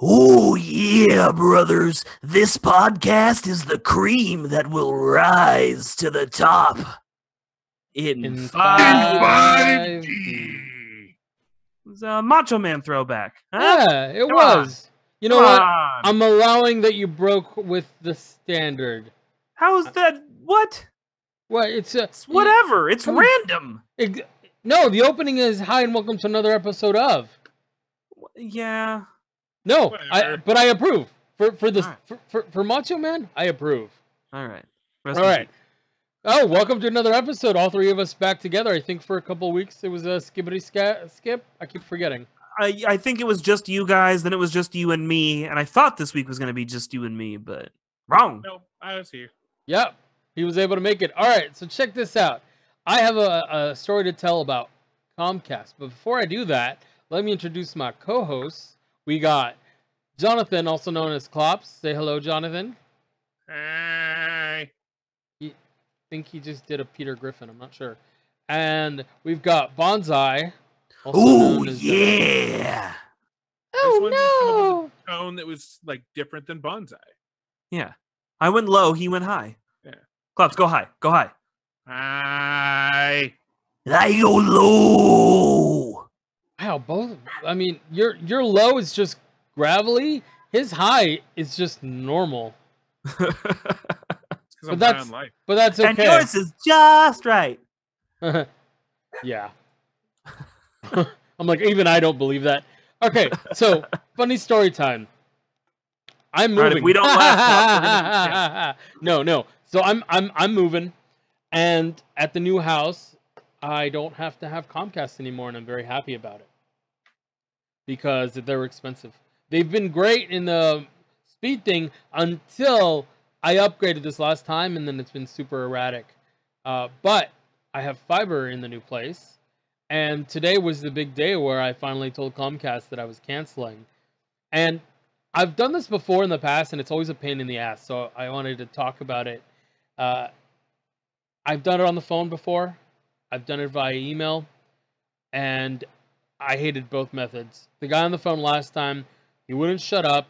Oh, yeah, brothers. This podcast is the cream that will rise to the top. In five. 5D. It was a Macho Man throwback. Huh? Yeah, it Come was. on. You know Come what? on. I'm allowing that you broke with the standard. How is that? What? What? It's whatever. It's come on. random. No, the opening is hi and welcome to another episode of. Yeah. No, Whatever. but I approve for this All for Macho Man. I approve. All right. All right. Oh, welcome to another episode. All three of us back together. I think for a couple of weeks it was a skippity skip. I keep forgetting. I think it was just you guys, then it was just you and me, and I thought this week was going to be just you and me, but wrong. No, I was here. Yep, he was able to make it. All right, so check this out. I have a story to tell about Comcast, but before I do that, let me introduce my co-hosts. We got Jonathan, also known as Klops. Say hello, Jonathan. Hi. I think he just did a Peter Griffin. I'm not sure. And we've got Bonsai. Also Oh, known as yeah. This one came up with a tone that was like different than Bonsai. Yeah. I went low, he went high. Yeah. Clubs, go high. Go high. Hi. I go low. Wow, both. I mean, your low is just gravelly. His high is just normal. Because I'm But high on life. But that's okay. And yours is just right. Yeah. I'm like, even I don't believe that. Okay, so funny story time. I'm moving. Right, if we don't laugh, No. So I'm moving, and at the new house, I don't have to have Comcast anymore, and I'm very happy about it because they're expensive. They've been great in the speed thing until I upgraded this last time, and then it's been super erratic. But I have fiber in the new place. And today was the big day where I finally told Comcast that I was canceling. And I've done this before in the past, and it's always a pain in the ass. So I wanted to talk about it. I've done it on the phone before. I've done it via email. And I hated both methods. The guy on the phone last time, he wouldn't shut up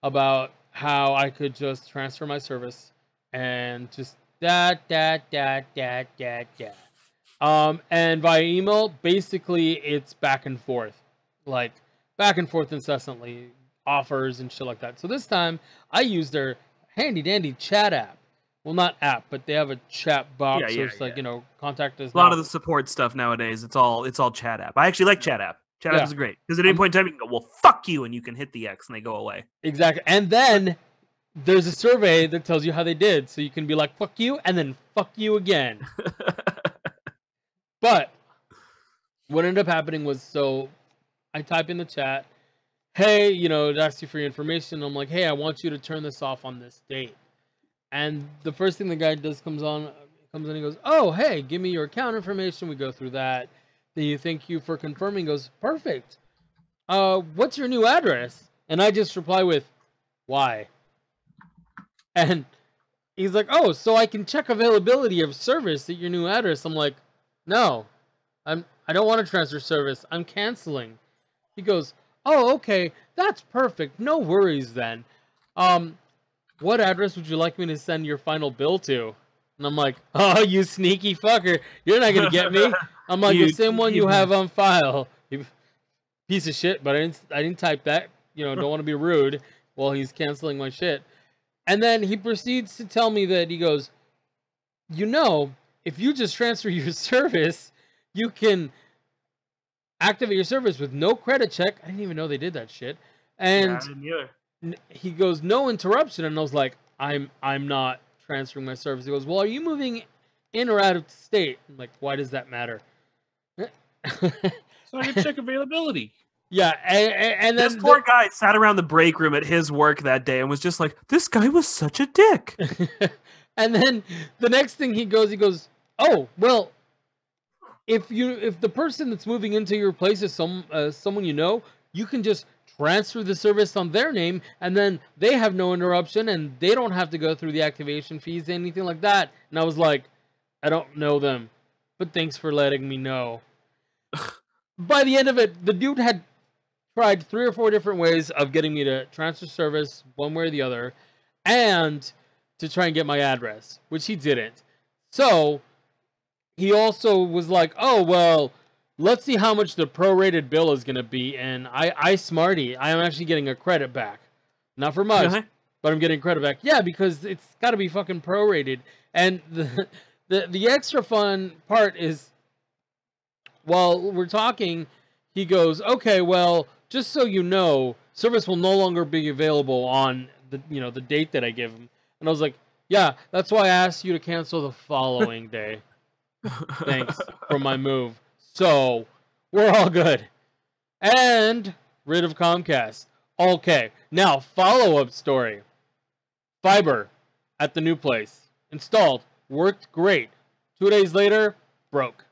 about how I could just transfer my service and just that. And via email, basically it's back and forth incessantly, offers and shit like that. So this time I used their handy dandy chat app. Well, not app, but they have a chat box. So it's like, contact us. A lot of the support stuff nowadays, it's all chat app. I actually like chat app. Chat app is great because at any point in time you can go, well, fuck you, and you can hit the X and they go away. Exactly. And then there's a survey that tells you how they did, so you can be like, fuck you, and then fuck you again. But what ended up happening was, so I type in the chat, hey, it asks you for your information. I'm like, hey, I want you to turn this off on this date. And the first thing the guy does comes in, he goes, oh, hey, give me your account information. We go through that. Then you thank you for confirming. He goes, perfect. What's your new address? And I just reply with, why? And he's like, oh, so I can check availability of service at your new address. I'm like, no, I don't want to transfer service. I'm canceling. He goes, oh, okay, that's perfect. No worries then. What address would you like me to send your final bill to? And I'm like, oh, you sneaky fucker. You're not going to get me. I'm like, the same one you have on file. Piece of shit, but I didn't type that. Don't want to be rude while he's canceling my shit. And then he proceeds to tell me that he goes, if you just transfer your service, you can activate your service with no credit check. I didn't even know they did that shit. And I didn't either. He goes, no interruption. And I was like, I'm not transferring my service. He goes, well, are you moving in or out of state? I'm like, why does that matter? So I can check availability. Yeah, and then this poor guy sat around the break room at his work that day and was just like, this guy was such a dick. And then the next thing he goes, oh, well, if the person that's moving into your place is someone you can just transfer the service on their name, and then they have no interruption, and they don't have to go through the activation fees, anything like that. And I was like, I don't know them, but thanks for letting me know. By the end of it, the dude had tried 3 or 4 different ways of getting me to transfer service one way or the other, and to try and get my address, which he didn't. So he also was like, "Oh well, let's see how much the prorated bill is gonna be." And I smarty, I am actually getting a credit back, not for much, Really? but I'm getting credit back. Yeah, because it's got to be fucking prorated. And the extra fun part is, while we're talking, he goes, "Okay, well, just so you know, service will no longer be available on the date that I give him." And I was like, "Yeah, that's why I asked you to cancel the following day. Thanks for my move." So we're all good. And rid of Comcast. Okay, now follow-up story. Fiber at the new place. Installed. Worked great. 2 days later, broke.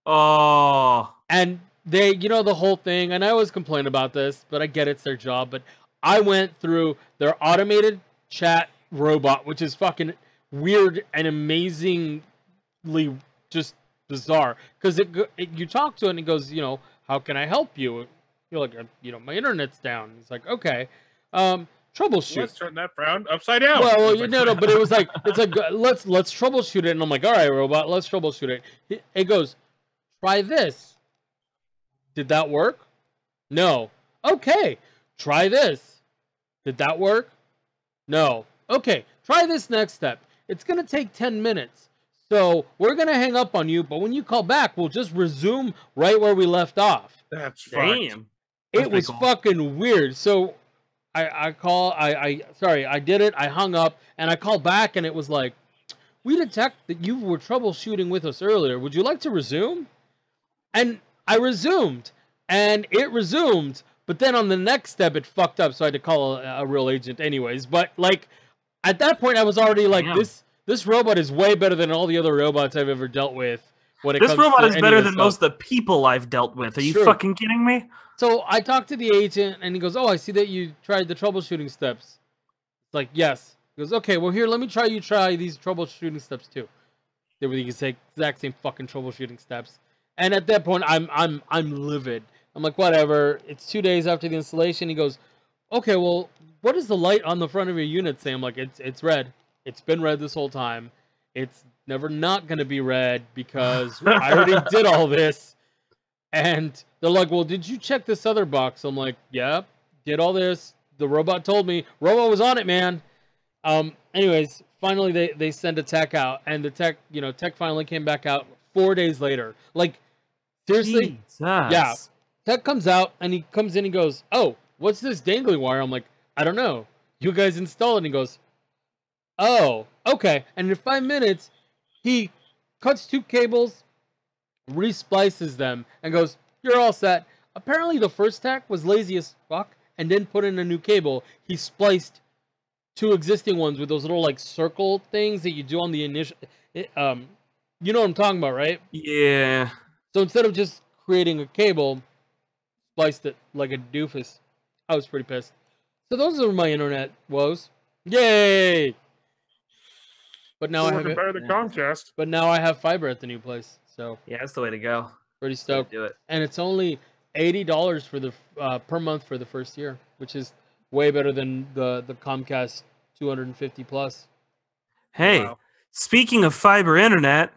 Oh. And they, the whole thing, and I always complain about this, but I get it's their job, but I went through their automated chat robot, which is fucking weird and amazingly just bizarre. Because you talk to it and it goes, "How can I help you?" You're like, "My internet's down." It's like, "Okay. Troubleshoot." Let's turn that frown upside down. Well, It's like- no, but it was like, it's like, let's troubleshoot it. And I'm like, "All right, robot, let's troubleshoot it." It goes, "Try this." Did that work? No. Okay. Try this. Did that work? No. Okay. Try this next step. It's going to take 10 minutes. So we're going to hang up on you, but when you call back, we'll just resume right where we left off. That's fucked. Damn. It was fucking weird. So I did it. I hung up and I called back and it was like, "We detect that you were troubleshooting with us earlier. Would you like to resume?" And I resumed, and it resumed, but then on the next step, it fucked up, so I had to call a real agent anyways. But, like, at that point, I was already like, Damn. this robot is way better than all the other robots I've ever dealt with. This robot is better than most of the people I've dealt with. Are you True. fucking kidding me? So I talked to the agent, and he goes, "Oh, I see that you tried the troubleshooting steps." It's like, "Yes." He goes, "Okay, well, here, let me try these troubleshooting steps, too." They were the exact same fucking troubleshooting steps. And at that point, I'm livid. I'm like, "Whatever." It's 2 days after the installation. He goes, "Okay, well, what does the light on the front of your unit say?" I'm like, It's red. It's been red this whole time. It's never not gonna be red because I already did all this." And they're like, "Well, did you check this other box?" I'm like, "Yeah, did all this. The robot told me. Robot was on it, man." Anyways, finally they send a tech out, and the tech finally came back out 4 days later. Like, seriously? Jesus. Yeah. Tech comes out, and he comes in and goes, "Oh, what's this dangling wire?" I'm like, "I don't know. You guys install it." And he goes, "Oh, okay." And in 5 minutes, he cuts 2 cables, resplices them, and goes, "You're all set." Apparently, the first tech was lazy as fuck and didn't put in a new cable. He spliced 2 existing ones with those little, like, circle things that you do on the initial... you know what I'm talking about, right? Yeah. So instead of just creating a cable, spliced it like a doofus. I was pretty pissed. So those are my internet woes. Yay! But now I have Working better than Comcast. But now I have fiber at the new place. So Yeah, that's the way to go. pretty That's the way to stoked. do it. And it's only $80 for the per month for the first year, which is way better than the Comcast 250 plus. Hey, Wow. speaking of fiber internet,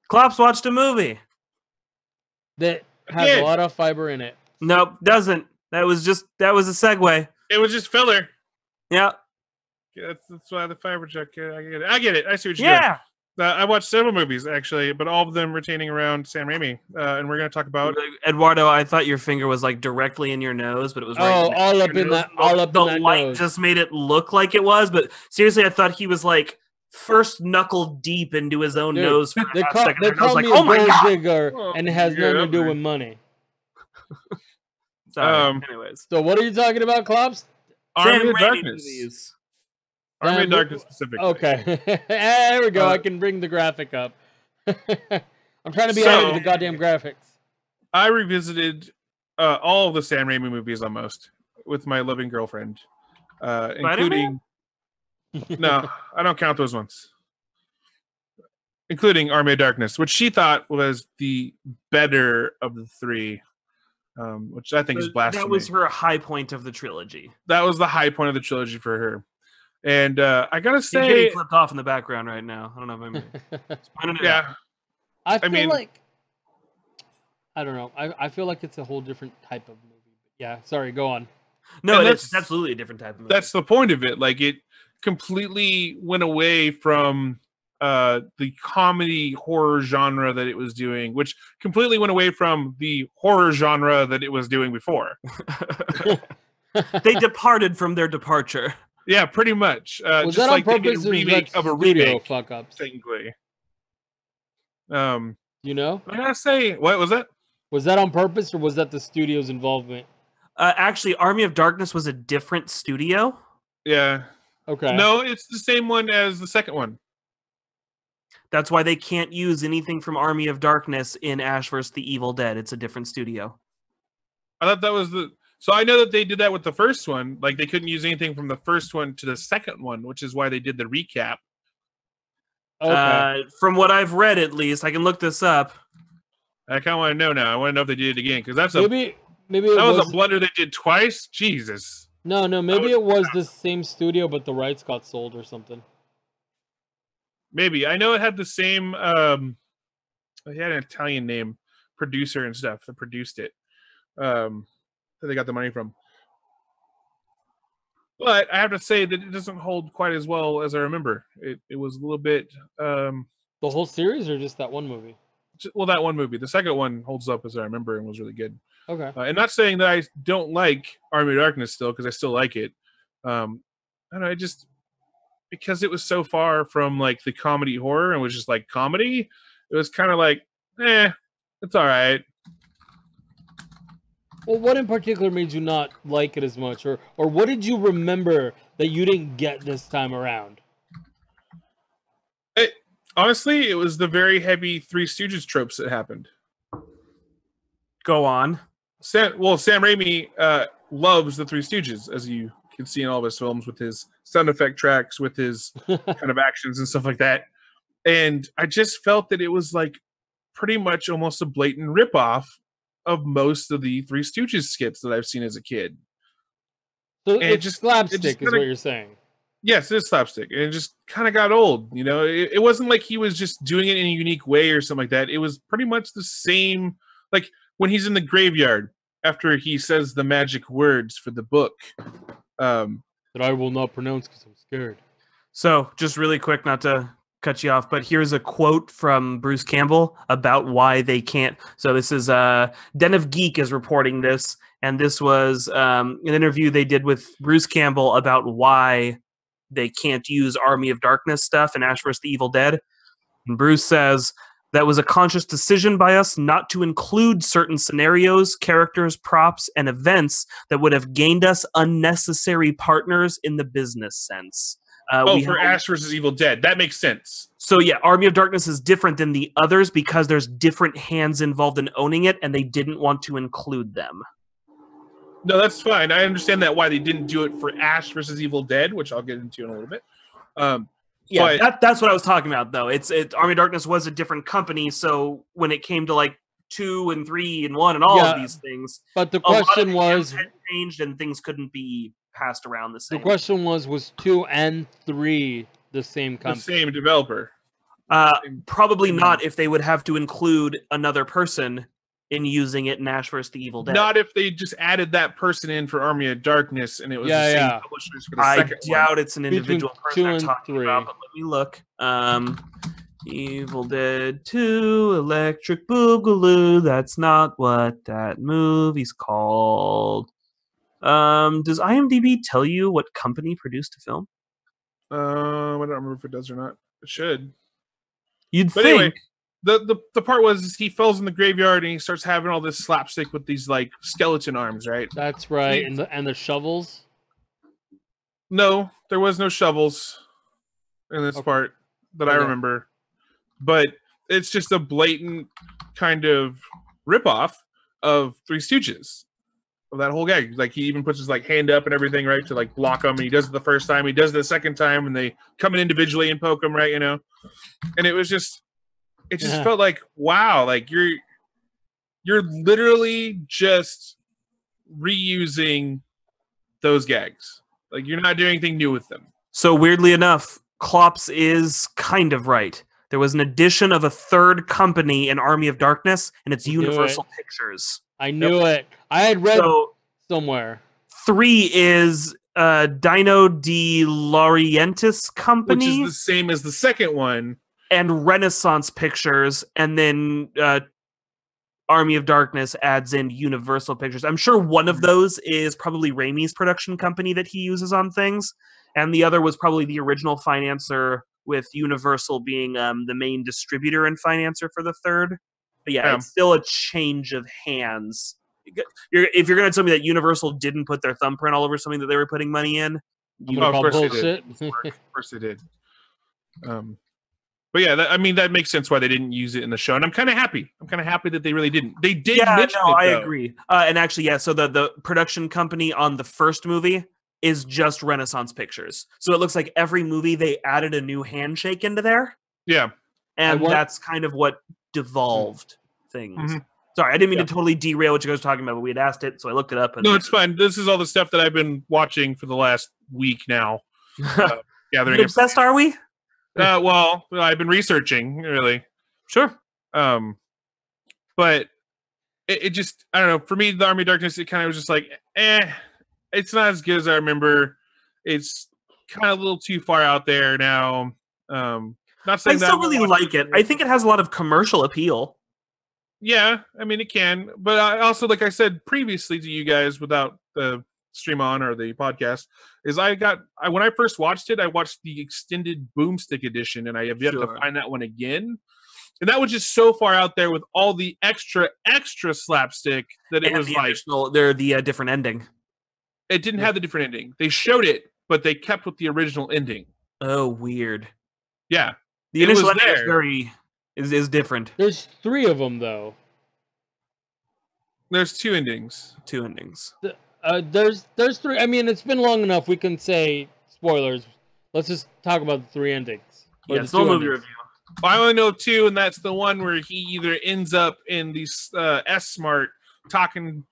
Klops watched a movie. That has did. a lot of fiber in it. Nope, doesn't. That was a segue. It was just filler. Yeah. Yeah, that's why the fiber check. I get it. I see what you're doing. Yeah. I watched several movies actually, but all of them retaining around Sam Raimi, and we're going to talk about. Eduardo, I thought your finger was like directly in your nose, but it was right Oh, next all to up your in nose. that, all up The in that light nose. just made it look like it was, but seriously, I thought he was like first knuckle deep into his own Dude, nose for a They hot call, second. they And I was call like, me oh a my gold god. digger, Well, and it has yeah, nothing to up do there. with money. Sorry. Um, Anyways, So what are you talking about, Klops? Army Sam of Raimi Darkness. movies. Army Damn, of Darkness specifically. Okay, there we go. I Uh, can bring the graphic up. I'm trying to be So- ahead of the goddamn graphics. I revisited all of the Sam Raimi movies almost with my loving girlfriend, including. No, I don't count those ones. Including Army of Darkness, which she thought was the better of the 3. which I think is blasphemy. That was her high point of the trilogy. That was the high point of the trilogy for her. And I gotta He's say, getting flipped off in the background right now. I don't know if I'm. yeah, I feel mean- like I don't know. I feel like it's a whole different type of movie. Yeah, sorry, go on. No, And it's that's- absolutely a different type of movie. that's the point of it. Like it completely went away from the comedy horror genre that it was doing, which completely went away from the horror genre that it was doing before. They departed from their departure. Yeah, pretty much. Was Just that on like they did purpose? a remake of a studio remake, fuck ups? technically. You know, I gotta say, what was that? was that on purpose or was that the studio's involvement? Actually, Army of Darkness was a different studio. Yeah. Okay. No, it's the same one as the second one. That's why they can't use anything from Army of Darkness in Ash vs. the Evil Dead. It's a different studio. I thought that was the. So I know that they did that with the first one. Like they couldn't use anything from the first one to the second one, which is why they did the recap. Okay. From what I've read, at least, I can look this up. I kind of want to know now. I want to know if they did it again because that's maybe it that was was a blunder they did twice. Jesus. no. Maybe would- it was the same studio, but the rights got sold or something. Maybe I know it had the same. It had an Italian name, producer and stuff that produced it. That they got the money from. But I have to say that it doesn't hold quite as well as I remember. It was a little bit. The whole series or just that one movie? Well, that one movie. The second one holds up as I remember and was really good. Okay. And not saying that I don't like Army of Darkness still, because I still like it. I don't know. I just because it was so far from like the comedy horror and was just like comedy. It was kind of like, it's all right. Well, what in particular made you not like it as much, or what did you remember that you didn't get this time around? Honestly, it was the very heavy Three Stooges tropes that happened. Go on. Sam Raimi loves the Three Stooges, as you can see in all of his films, with his sound effect tracks, with his kind of actions and stuff like that. And I just felt that it was like pretty much almost a blatant ripoff of most of the Three Stooges skits that I've seen as a kid. So And it's slapstick, is kinda- what you're saying. Yes, it is slapstick, and it just kind of got old. You know, it wasn't like he was just doing it in a unique way or something like that. It was pretty much the same. Like when he's in the graveyard after he says the magic words for the book. That I will not pronounce because I'm scared. So, just really quick, not to cut you off, but here's a quote from Bruce Campbell about why they can't. So this is Den of Geek is reporting this, and this was an interview they did with Bruce Campbell about why they can't use Army of Darkness stuff in Ash vs. the Evil Dead. And Bruce says, that was a conscious decision by us not to include certain scenarios, characters, props, and events that would have gained us unnecessary partners in the business sense. For Ash versus Evil Dead. That makes sense. So yeah, Army of Darkness is different than the others because there's different hands involved in owning it, and they didn't want to include them. No, that's fine. I understand that why they didn't do it for Ash versus Evil Dead, which I'll get into in a little bit. Yeah, But- that's what I was talking about, though. It's Army of Darkness was a different company, so when it came to like 2 and 3 and 1 and all of Yeah, these things, But the a lot of question the was, hands had changed and things couldn't be passed around the the same. question was 2 and 3 the same The company? same developer. Probably not if they would have to include another person in using it in Ash vs. the Evil Dead. Not if they just added that person in for Army of Darkness and it was Yeah, the same yeah. publishers for the I second one. doubt it's an Between individual 2 person they're and talking 3. about, but let me look. Evil Dead 2, Electric Boogaloo. That's not what that movie's called. Does IMDb tell you what company produced the film? I don't remember if it does or not. It should. You'd But think. anyway, the part was he falls in the graveyard and he starts having all this slapstick with these like skeleton arms, right? That's right, He- and the shovels. No, there was no shovels in this Okay. part that I Okay. remember. But it's just a blatant kind of ripoff of Three Stooges. Of that whole gag. Like he even puts his like hand up and everything, right, to like block them. And he does it the first time, he does it the second time, and they come in individually and poke him, right, you know? And it just Yeah. felt like, wow, like you're literally just reusing those gags. Like, you're not doing anything new with them. So weirdly enough, Klops is kind of right. There was an addition of a third company in Army of Darkness, and it's I knew Universal it. Pictures. I knew it. I had read So somewhere. 3 is Dino De Laurentiis Company, Which is the same as the second one. and Renaissance Pictures, and then Army of Darkness adds in Universal Pictures. I'm sure one of those is probably Raimi's production company that he uses on things, and the other was probably the original financer, with Universal being the main distributor and financer for the third. But yeah, it's still a change of hands. If you're going to tell me that Universal didn't put their thumbprint all over something that they were putting money in, I'm gonna call bullshit. Of course they did. But yeah, that makes sense why they didn't use it in the show, and I'm kind of happy. I'm kind of happy that they really didn't. They did mention it, I though. agree. And actually, yeah, so the production company on the first movie is just Renaissance Pictures. So it looks like every movie they added a new handshake into there. Yeah. And that's kind of what devolved things. Mm-hmm. Sorry, I didn't mean to totally derail what you guys were talking about, but we had asked it, so I looked it up. And no, it's fine. This is all the stuff that I've been watching for the last week now. Gathering. Obsessed, are we? Well, I've been researching, really. Sure. But it just, I don't know. For me, the Army of Darkness, it kind of was just like, it's not as good as I remember. It's kind of a little too far out there now. Not saying I still really like it. I think it has a lot of commercial appeal. Yeah, I mean, it can. But I also, like I said previously to you guys without the stream on or the podcast, is when I first watched it, I watched the extended Boomstick edition, and I have yet to find that one again. And that was just so far out there with all the extra slapstick that it was like... They're the different ending. It didn't have the different ending. They showed it, but they kept with the original ending. Oh, weird. Yeah. The initial ending is different. There's 3 of them, though. There's 2 endings. 2 endings. There's 3. I mean, it's been long enough. We can say spoilers. Let's just talk about the 3 endings. Yeah, it's no movie review. I only know 2, and that's the one where he either ends up in the S-Smart talking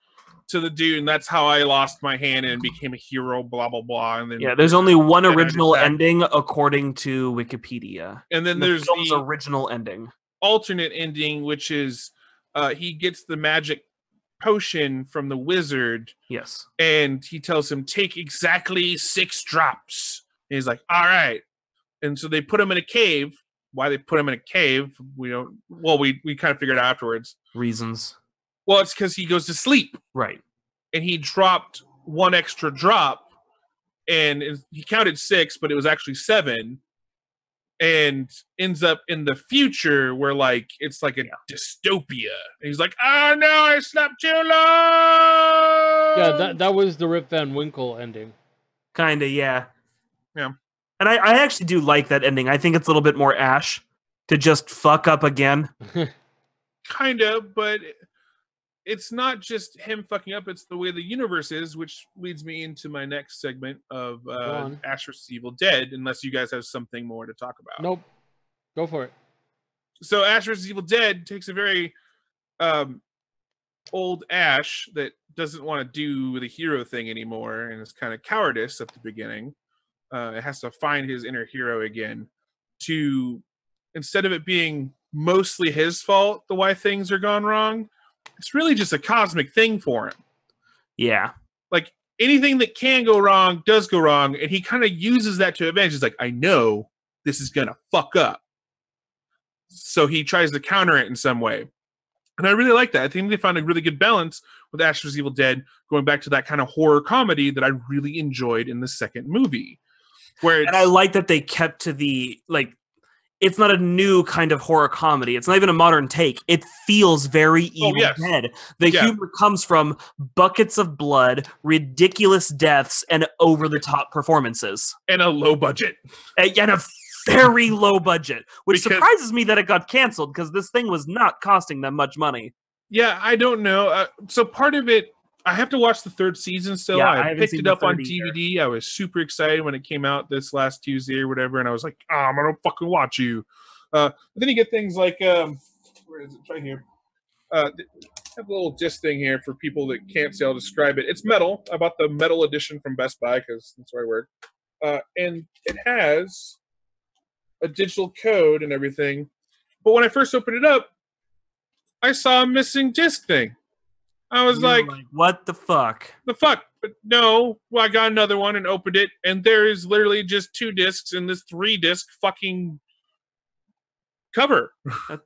to the dude, and that's how I lost my hand and became a hero, blah, blah, blah. And then there's only one original ending according to Wikipedia. And then there's the original ending. Alternate ending, which is he gets the magic potion from the wizard. Yes. And he tells him, take exactly 6 drops. And he's like, all right. And so they put him in a cave. Why they put him in a cave, we don't... Well, we kind of figured out afterwards. Reasons. Well, it's because he goes to sleep. Right. And he dropped 1 extra drop. And he counted 6, but it was actually 7. And ends up in the future where, like, it's like a dystopia. And he's like, oh, no, I slept too long! Yeah, that was the Rip Van Winkle ending. Kinda, yeah. Yeah. And I actually do like that ending. I think it's a little bit more Ash to just fuck up again. Kind of, but it's not just him fucking up. It's the way the universe is, which leads me into my next segment of Ash vs. Evil Dead, unless you guys have something more to talk about. Nope. Go for it. So Ash vs. Evil Dead takes a very old Ash that doesn't want to do the hero thing anymore, and is kind of cowardice at the beginning. It has to find his inner hero again to, instead of it being mostly his fault, the why things are gone wrong, it's really just a cosmic thing for him. Yeah. Like, anything that can go wrong does go wrong, and he kind of uses that to advantage. He's like, I know this is going to fuck up. So he tries to counter it in some way. And I really like that. I think they found a really good balance with Ash vs. Evil Dead, going back to that kind of horror comedy that I really enjoyed in the second movie. And I like that they kept to the, like, it's not a new kind of horror comedy. It's not even a modern take. It feels very Evil Dead. The humor comes from buckets of blood, ridiculous deaths, and over-the-top performances. And a low budget. And a very low budget, which surprises me that it got canceled, because this thing was not costing them much money. Yeah, I don't know. So part of it, I have to watch the 3rd season still. Yeah, I picked it up on DVD. I was super excited when it came out this last Tuesday or whatever, and I was like, I'm going to fucking watch you. But then you get things like, where is it? It's right here. I have a little disc thing here for people that can't see. I'll describe it. It's metal. I bought the metal edition from Best Buy because that's where I work. And it has a digital code and everything. But when I first opened it up, I saw a missing disc thing. I was like, what the fuck? the fuck? But no, well, I got another one and opened it, and there is literally just 2 discs in this 3-disc fucking cover.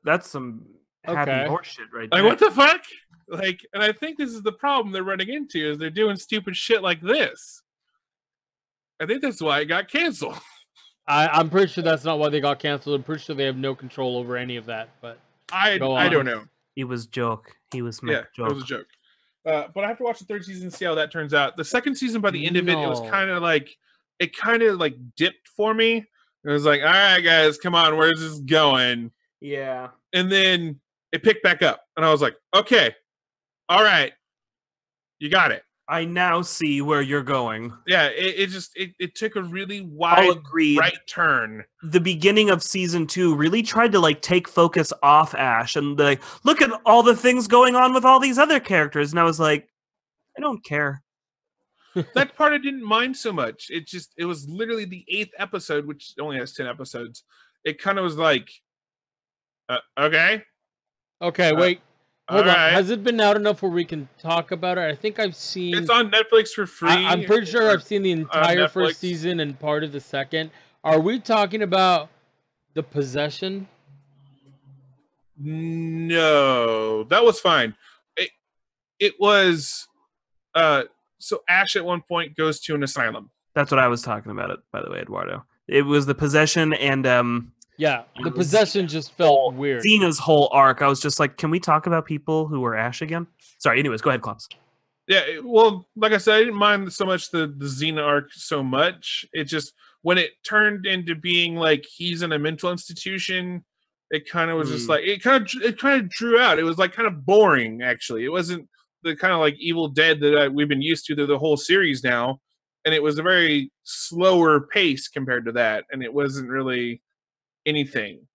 That's some happy Okay. horseshit right Like, there. what the fuck? Like, and I think this is the problem they're running into is they're doing stupid shit like this. I think that's why it got canceled. I'm pretty sure that's not why they got canceled. I'm pretty sure they have no control over any of that. But I Go on. don't know. He was joke. He was Yeah, joke. it was a joke. But I have to watch the 3rd season and see how that turns out. The 2nd season, by the end of it, it was No. kind of like dipped for me. It was like, all right, guys, come on, where's this going? Yeah. And then it picked back up, and I was like, okay, all right, you got it. I now see where you're going. Yeah, it took a really I'll wide agree. right turn. The beginning of season 2 really tried to like take focus off Ash and like look at all the things going on with all these other characters, and I was like, I don't care. That part I didn't mind so much. It was literally the 8th episode, which only has 10 episodes. It kind of was like, okay, okay, wait. all Hold on. right. Has it been out enough where we can talk about it? I think I've seen. It's on Netflix for free. I'm pretty sure I've seen the entire Netflix. first season and part of the second. Are we talking about the possession? No, that was fine. It was so Ash at one point goes to an asylum. That's what I was talking about. It, by the way, Eduardo. It was the possession and Yeah, the It was- possession just felt weird. Xena's whole arc. I was just like, can we talk about people who were Ash again? Sorry. Anyways, go ahead, Klops. Yeah, well, like I said, I didn't mind so much the Xena arc so much. It just when it turned into being like he's in a mental institution, it kind of was just like it kind of drew out. It was like kind of boring actually. It wasn't the kind of like Evil Dead that we've been used to through the whole series now, and it was a very slower pace compared to that, and it wasn't really anything.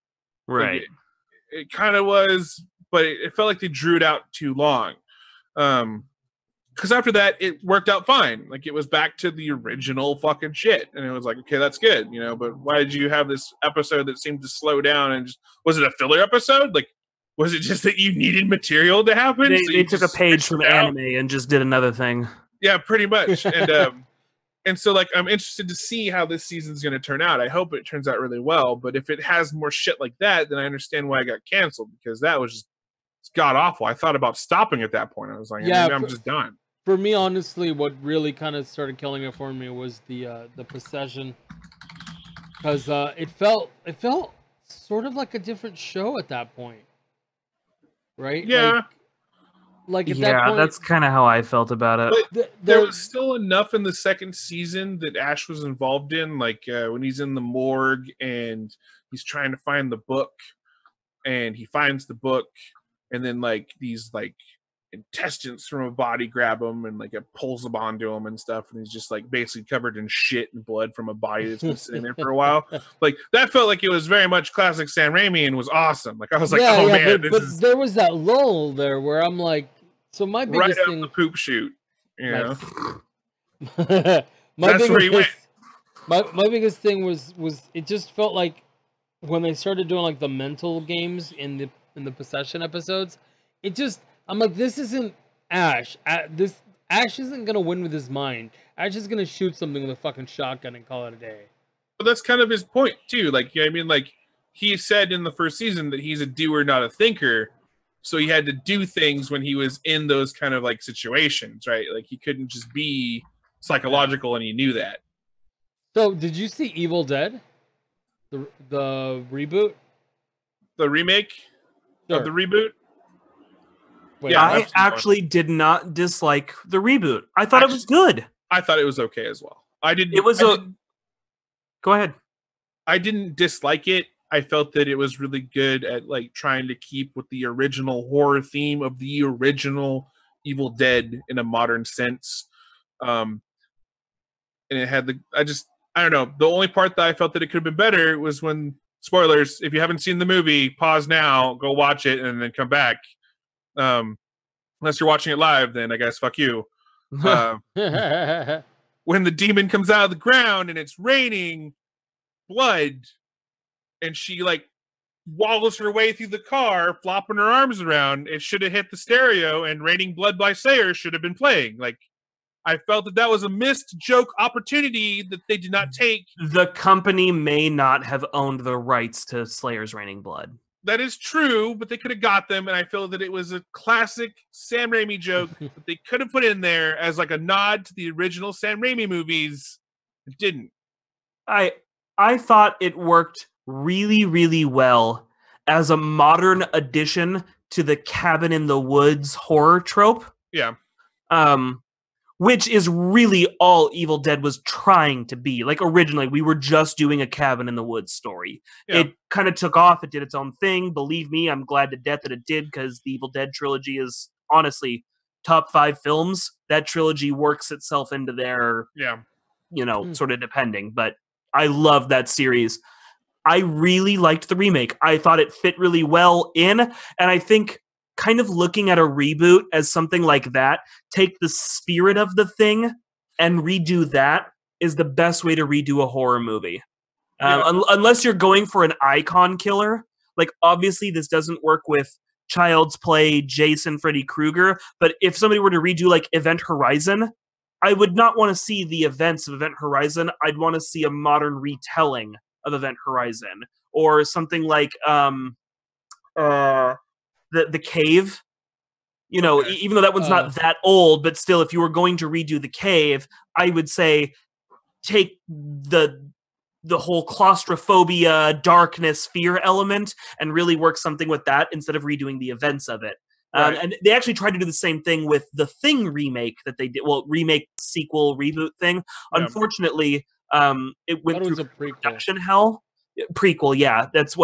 Right. It kind of was, but it felt like they drew it out too long. Because after that, it worked out fine. Like it was back to the original fucking shit, and it was like, okay, that's good, you know. But why did you have this episode that seemed to slow down? And just was it a filler episode? Like, was it just that you needed material to happen? They, so they you took a just page switched from it out? anime and just did another thing. Yeah, pretty much. And so like I'm interested to see how this season's going to turn out. I hope it turns out really well. But if it has more shit like that, then I understand why it got canceled, because that was just god awful. I thought about stopping at that point. I was like, Yeah, maybe I'm just done. For me, honestly, what really kind of started killing it for me was the possession, because it felt sort of like a different show at that point, right? Yeah. Like at that Yeah, point, that's kind of how I felt about it. But there was still enough in the second season that Ash was involved in, like when he's in the morgue and he's trying to find the book, and he finds the book, and then like these like intestines from a body grab him, and like it pulls them onto him and stuff, and he's just like basically covered in shit and blood from a body that's been sitting there for a while. Like that felt like it was very much classic Sam Raimi and was awesome. Like I was like, oh man, but there was that lull there where I'm like, so my right biggest up thing, the poop chute, you know. my That's where he went. My biggest thing was it just felt like when they started doing like the mental games in the possession episodes, it just I'm like, this isn't Ash. Ash isn't gonna win with his mind. Ash is gonna shoot something with a fucking shotgun and call it a day. But that's kind of his point too. Like, you know what I mean, like he said in the first season that he's a doer, not a thinker. So he had to do things when he was in those kind of like situations, right? Like he couldn't just be psychological, and he knew that. So, did you see Evil Dead? The reboot? The remake of the reboot. Wait, Yeah, I I've seen actually did not dislike the reboot. I thought it was good. I thought it was okay as well. I didn't. It was I a. didn't- Go ahead. I didn't dislike it. I felt that it was really good at like trying to keep with the original horror theme of the original Evil Dead in a modern sense. And it had I don't know. The only part that I felt that it could have been better was when, spoilers, if you haven't seen the movie, pause now, go watch it, and then come back. Unless you're watching it live, then I guess fuck you. When the demon comes out of the ground and it's raining blood, and she like waddles her way through the car, flopping her arms around, it should have hit the stereo, and "Raining Blood" by Slayer should have been playing. Like, I felt that was a missed joke opportunity that they did not take. The company may not have owned the rights to Slayer's Raining Blood. That is true, but they could have got them, and I feel that it was a classic Sam Raimi joke that they could have put in there as like a nod to the original Sam Raimi movies. It didn't. I thought it worked really, really well as a modern addition to the cabin in the woods horror trope. Yeah. Which is really all Evil Dead was trying to be. Like, originally, we were just doing a cabin in the woods story. Yeah. It kind of took off. It did its own thing. Believe me, I'm glad to death that it did, because the Evil Dead trilogy is, honestly, top 5 films. That trilogy works itself into their, sort of depending. But I love that series. I really liked the remake. I thought it fit really well in, and I think kind of looking at a reboot as something like that, take the spirit of the thing and redo that is the best way to redo a horror movie. Unless you're going for an icon killer. Like, obviously this doesn't work with Child's Play, Jason, Freddy Krueger, but if somebody were to redo like Event Horizon, I would not want to see the events of Event Horizon. I'd want to see a modern retelling of Event Horizon, or something like the Cave, even though that one's not that old, but still, if you were going to redo the Cave, I would say take the whole claustrophobia, darkness, fear element and really work something with that instead of redoing the events of it. Right. And they actually tried to do the same thing with the Thing remake that they did. Well, remake, sequel, reboot thing. Yeah. Unfortunately, it went through production hell. Prequel, yeah. That's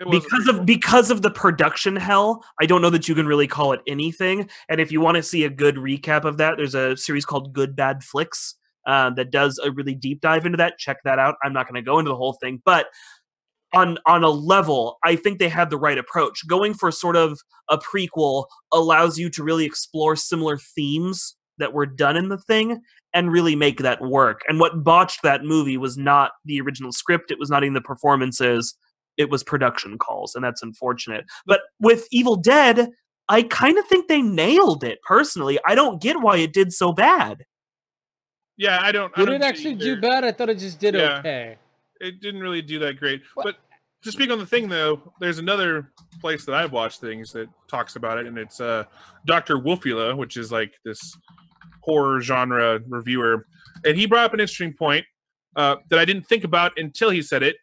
because of the production hell, I don't know that you can really call it anything. And if you want to see a good recap of that, there's a series called Good Bad Flicks that does a really deep dive into that. Check that out. I'm not going to go into the whole thing, but on a level, I think they had the right approach. Going for sort of a prequel allows you to really explore similar themes that were done in the Thing and really make that work. And what botched that movie was not the original script. It was not even the performances. It was production calls, and that's unfortunate. But with Evil Dead, I kind of think they nailed it, personally. I don't get why it did so bad. Yeah, I don't... Did it actually do bad? I thought it just did okay. It didn't really do that great. What? But to speak on the Thing, though, there's another place that I've watched things that talks about it, and it's Dr. Wolfula, which is like this horror genre reviewer. And he brought up an interesting point that I didn't think about until he said it,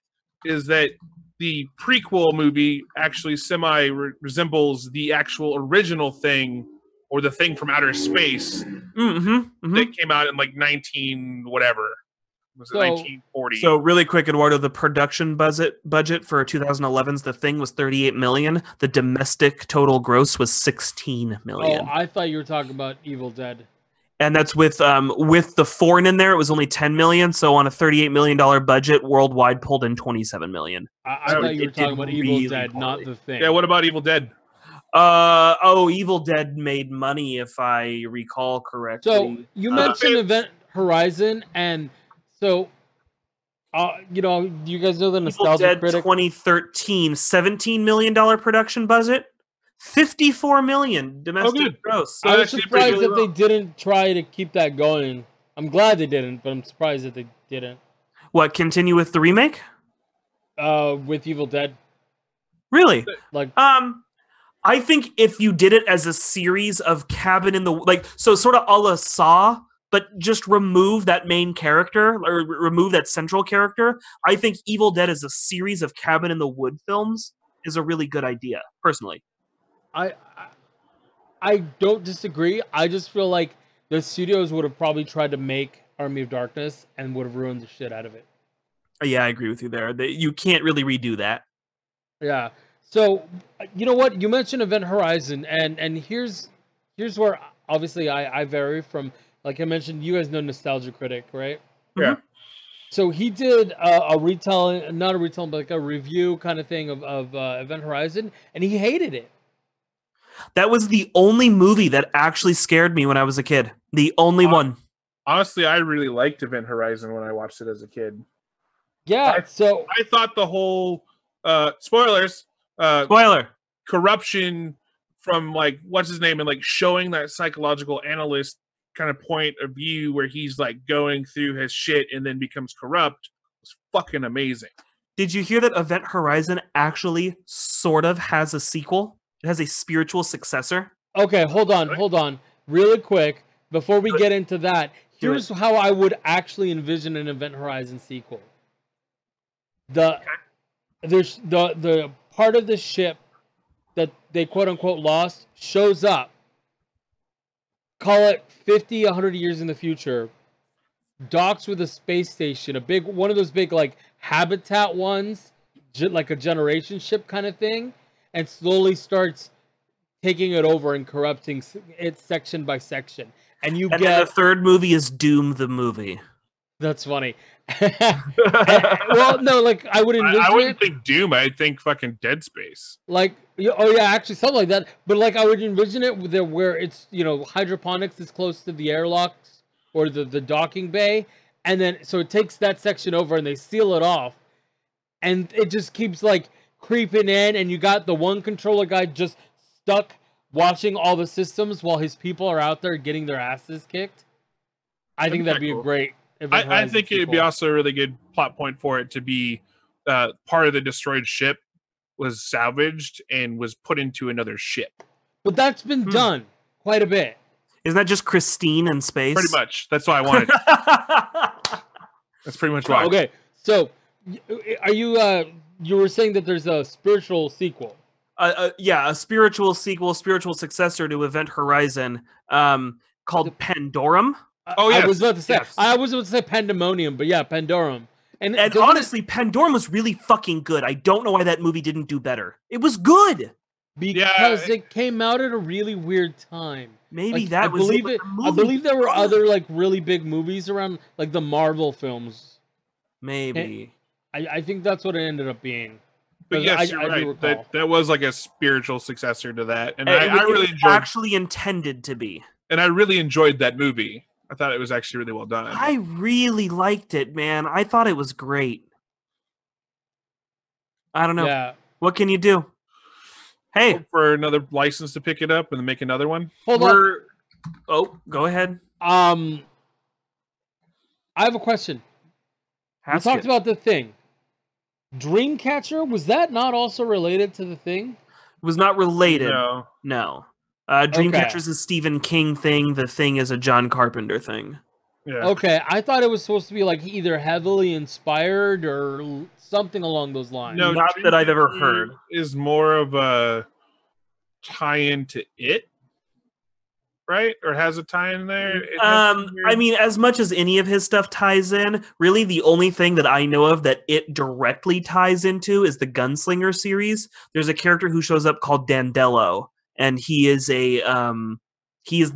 is that the prequel movie actually resembles the actual original Thing, or the Thing from Outer Space, that came out in like 1940. So really quick, Eduardo, the production budget for 2011's The Thing was $38 million. The domestic total gross was $16 million. Oh, I thought you were talking about Evil Dead. And that's with the foreign in there, it was only $10 million. So on a $38 million budget, worldwide pulled in $27 million. I thought you were talking about Evil Dead, not The Thing. Yeah, what about Evil Dead? Evil Dead made money, if I recall correctly. So you mentioned Event Horizon, and so do you guys know the Nostalgia Evil Dead Critic? 2013, $17 million production budget. $54 million domestic gross. I was surprised that they didn't try to keep that going. I'm glad they didn't, but I'm surprised that they didn't. What, continue with the remake? With Evil Dead. Really? Like, I think if you did it as a series of cabin in the so sort of a la Saw, but just remove that main character or remove that central character, I think Evil Dead as a series of cabin in the wood films is a really good idea, personally. I don't disagree. I just feel like the studios would have probably tried to make Army of Darkness and would have ruined the shit out of it. Yeah, I agree with you there. You can't really redo that. Yeah. So, you know what? You mentioned Event Horizon, and here's where obviously I vary from. Like I mentioned, you guys know Nostalgia Critic, right? Yeah. So he did a retelling, not a retelling, but like a review kind of thing of Event Horizon, and he hated it. That was the only movie that actually scared me when I was a kid. The only one. Honestly, I really liked Event Horizon when I watched it as a kid. Yeah, so I thought the whole spoilers Spoiler. corruption from like what's his name and like showing that psychological analyst kind of point of view where he's like going through his shit and then becomes corrupt was fucking amazing. Did you hear that Event Horizon actually sort of has a sequel? It has a spiritual successor. okay, hold on. Really quick, before we get into that, here's how I would actually envision an Event Horizon sequel. There's the part of the ship that they quote unquote lost shows up. Call it 50, 100 years in the future. Docks with a space station, one of those big like habitat ones, like a generation ship kind of thing, and slowly starts taking it over and corrupting it section by section. And then the third movie is Doom the movie. That's funny. Well, no, like I would envision I wouldn't think Doom. I'd think fucking Dead Space. Like, oh yeah, actually something like that. But like I would envision it where it's hydroponics is close to the airlocks or the docking bay, and then so it takes that section over and they seal it off, and it just keeps like creeping in, and you got the one controller guy just stuck watching all the systems while his people are out there getting their asses kicked. I think that'd be a great. I think it'd be also a really good plot point for it to be part of the destroyed ship was salvaged and was put into another ship. But that's been done quite a bit. Isn't that just Christine in space? Pretty much. That's what I wanted. That's pretty much why. Okay, so are you were saying that there's a spiritual sequel? Yeah, a spiritual sequel, spiritual successor to Event Horizon, called Pandorum. Oh yeah, I was about to say. Yes. I was about to say Pandemonium, but yeah, Pandorum. And honestly, Pandorum was really fucking good. I don't know why that movie didn't do better. It was good because it came out at a really weird time. Maybe like, that was it. I believe there were other like really big movies around, like the Marvel films. Maybe. And I think that's what it ended up being. But yes, you're right. That was like a spiritual successor to that, and I really enjoyed. Actually intended to be. And I really enjoyed that movie. I thought it was actually really well done. I really liked it, man. I thought it was great. I don't know. Yeah. What can you do? Hey. Hope for another license to pick it up and then make another one. Hold on. Oh, go ahead. I have a question. We talked about The Thing. Dreamcatcher, was that not also related to The Thing? It was not related. No. Dreamcatcher's a Stephen King thing. The Thing is a John Carpenter thing. Yeah. Okay, I thought it was supposed to be like either heavily inspired or something along those lines. No, not that I've ever heard. Is more of a tie-in to it, right? Or has a tie-in there? I mean, as much as any of his stuff ties in, really the only thing that I know of that it directly ties into is the Gunslinger series. There's a character who shows up called Dandello. And he is the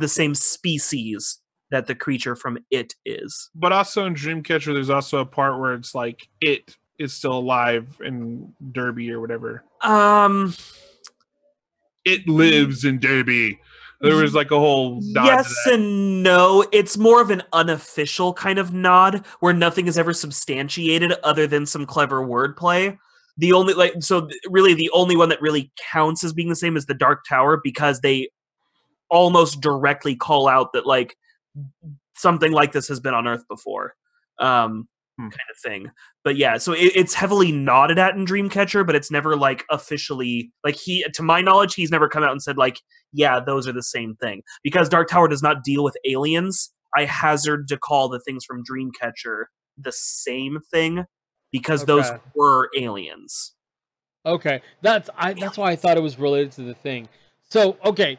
same species that the creature from It is. But also in Dreamcatcher, there's also a part where it's like It is still alive in Derby or whatever. It lives in Derby. There was like a whole nod yes to that. And no. It's more of an unofficial kind of nod where nothing is ever substantiated other than some clever wordplay. The only the only one that really counts as being the same is the Dark Tower, because they almost directly call out that like something like this has been on Earth before, kind of thing. But yeah, so it's heavily nodded at in Dreamcatcher, but it's never like officially like to my knowledge, he's never come out and said like, yeah, those are the same thing, because Dark Tower does not deal with aliens. I hazard to call the things from Dreamcatcher the same thing, because those were aliens. Okay, that's why I thought it was related to The Thing. So, okay,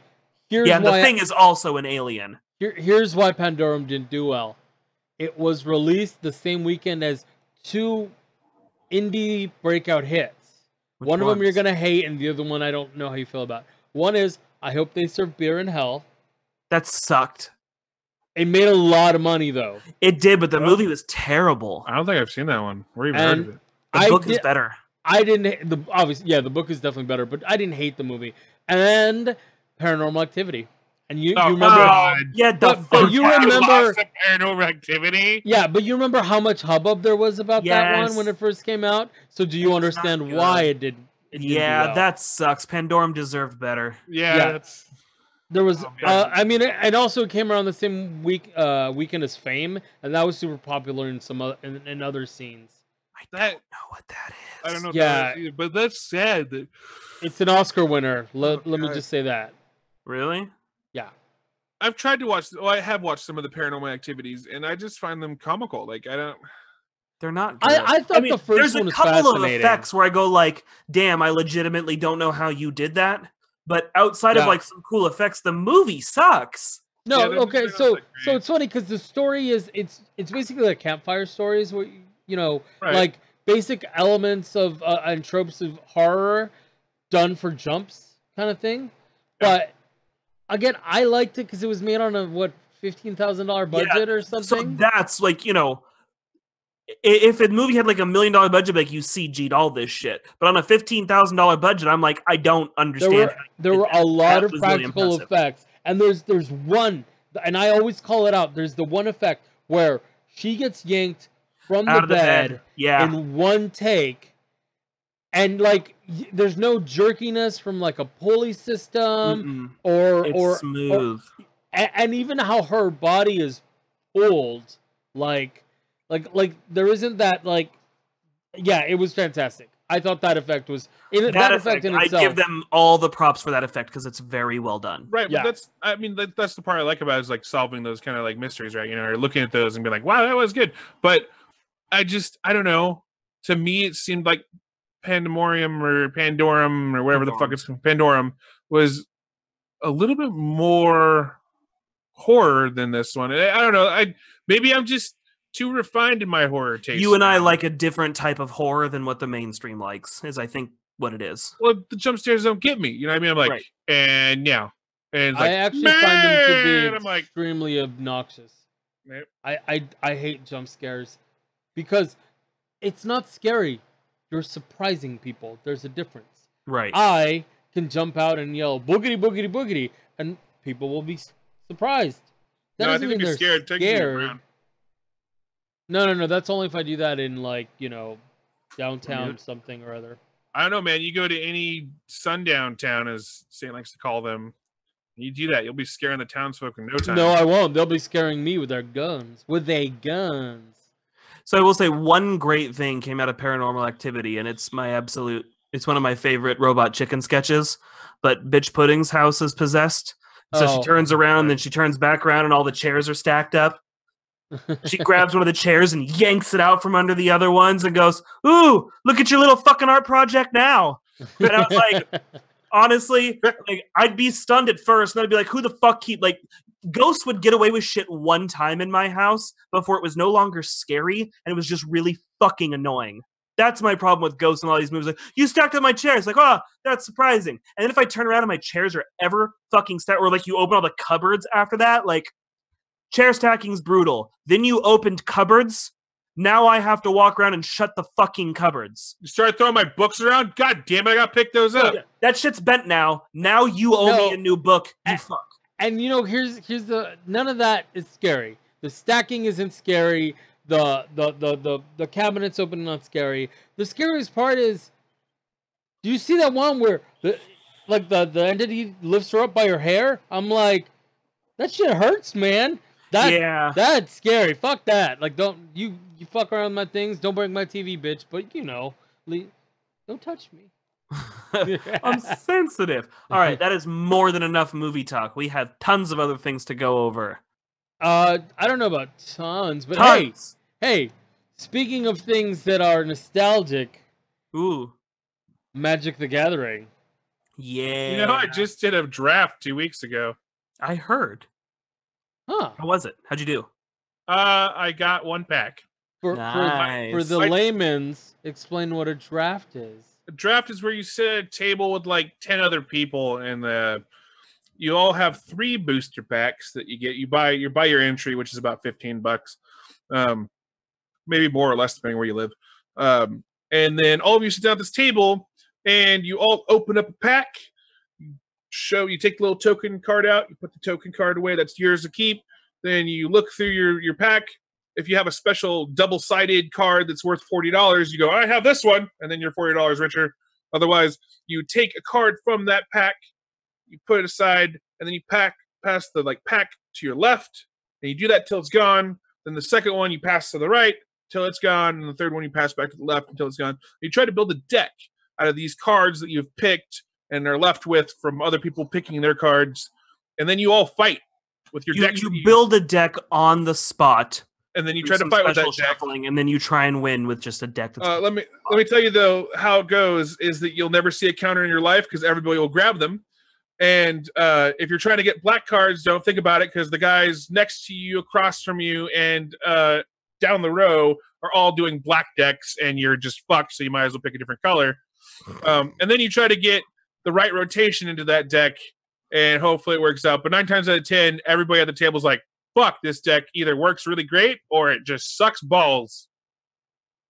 here's why... The Thing is also an alien. Here's why Pandorum didn't do well. It was released the same weekend as two indie breakout hits. One of them you're going to hate, and the other one I don't know how you feel about. One is, I Hope They Serve Beer in Hell. That sucked. It made a lot of money, though. It did, but the movie was terrible. I don't think I've seen that one. Where even heard of it? The book is better. I didn't... Obviously, yeah, the book is definitely better, but I didn't hate the movie. And Paranormal Activity. And you Oh, remember, God. Yeah, but you I remember, lost the Paranormal Activity. yeah, but you remember how much hubbub there was about that one when Yes. it first came out. So do you It was not understand why good. it didn't do Yeah, well? that sucks. Pandorum deserved better. Yeah, Yeah. that's. There was, Oh, man. I mean, it also came around the same weekend as Fame, and that was super popular in some in other scenes. I That- don't know what that is. I don't know. What Yeah. that is either, but that's sad. That It's an Oscar winner. Let me God. just say that. Really? Yeah. I've tried to watch. Well, I have watched some of the Paranormal Activities, and I just find them comical. Like I don't. They're not good. I thought the first there's one a was couple of fascinating. effects where I go like, damn, I legitimately don't know how you did that. But outside of Yeah. like some cool effects, the movie sucks. No, Yeah, they're okay, not so that great. it's funny because the story is it's basically like campfire stories where you know Right. like basic elements of and tropes of horror done for jumps kind of thing. Yeah. But again, I liked it because it was made on a what $15,000 budget or So something. that's like, if a movie had like $1 million budget, like you CG'd all this shit. But on a $15,000 budget, I'm like, I don't understand. There were that. a lot That of was really practical impressive. effects, and there's one, and I always call it out. There's the one effect where she gets yanked from Out the of the bed bed. Yeah. in one take, and like there's no jerkiness from like a pulley system Mm-mm. It's or smooth. and even how her body is pulled, like there isn't that like, yeah, it was fantastic. I thought that effect was that effect in I itself. give them all the props for that effect because it's very well done. Right, Yeah. but that's. I mean, that's the part I like about it, is like solving those kind of like mysteries, right? Or looking at those and being like, "Wow, that was good." But I don't know. To me, it seemed like Pandemorium or Pandorum or whatever the fuck it's Pandorum was a little bit more horror than this one. I don't know. Maybe I'm just too refined in my horror taste. You and I now. like a different type of horror than what the mainstream likes, is I think what it is. Well, the jump scares don't get me. You know what I mean? I'm like, Right. and yeah, and it's like, I actually find them to "Man!" be I'm like, extremely obnoxious. Yep. I hate jump scares because it's not scary. You're surprising people. There's a difference. Right. I can jump out and yell boogity boogity boogity, and people will be surprised. That no, I doesn't think mean they'd be they're scared. Take you scared. around. No. That's only if I do that in like downtown Dude. something or other. I don't know, man. You go to any sundown town, as Saint likes to call them. You do that, you'll be scaring the townsfolk in no time. No, I won't. They'll be scaring me with their guns. With their guns. So I will say one great thing came out of Paranormal Activity, and it's one of my favorite Robot Chicken sketches. But Bitch Pudding's house is possessed. So she Oh. turns around, then she turns back around, and all the chairs are stacked up. She grabs one of the chairs and yanks it out from under the other ones and goes, "Ooh, look at your little fucking art project now." And I was like, honestly, like I'd be stunned at first, and I'd be like, "Who the fuck Ghosts would get away with shit one time in my house before it was no longer scary and it was just really fucking annoying." That's my problem with Ghosts and all these movies. Like, you stacked up my chairs. Like, oh, that's surprising. And then if I turn around and my chairs are ever fucking stacked, or like you open all the cupboards after that, like chair stacking's brutal. Then you opened cupboards. Now I have to walk around and shut the fucking cupboards. You start throwing my books around. God damn it! I gotta pick those up. That shit's bent now. Now you owe me a new book. You fuck. And here's the none of that is scary. The stacking isn't scary. The cabinets open not scary. The scariest part is, do you see that one where the entity lifts her up by her hair? I'm like, that shit hurts, man. That's scary. Fuck that. Like, don't you fuck around with my things. Don't break my TV, bitch. But don't touch me. I'm sensitive. All right, that is more than enough movie talk. We have tons of other things to go over. I don't know about tons, but Tons. hey, speaking of things that are nostalgic, Ooh, Magic the Gathering. yeah. You know, I just did a draft 2 weeks ago. I heard. Huh. How was it? How'd you do? I got one pack. For Nice. the layman's, explain what a draft is. A draft is where you sit at a table with like 10 other people, and you all have 3 booster packs that you get. You buy your entry, which is about $15, maybe more or less depending where you live. And then all of you sit down at this table, and you all open up a pack, you take the little token card out, you put the token card away, that's yours to keep. Then you look through your pack. If you have a special double-sided card that's worth $40, you go, I have this one, and then you're $40 richer. Otherwise, you take a card from that pack, you put it aside, and then you pass the pack to your left, and you do that till it's gone. Then the second one you pass to the right till it's gone, and the third one you pass back to the left until it's gone. You try to build a deck out of these cards that you've picked and are left with from other people picking their cards, and then you all fight with your decks. You build a deck on the spot, and then you try to fight with that deck, and then you try and win with just a deck. That's let me tell you though how it goes is that you'll never see a counter in your life because everybody will grab them. And if you're trying to get black cards, don't think about it because the guys next to you, across from you, and down the row are all doing black decks, and you're just fucked. So you might as well pick a different color. And then you try to get the right rotation into that deck, and hopefully it works out. But 9 times out of 10, everybody at the table is like, "Fuck, this deck either works really great or it just sucks balls."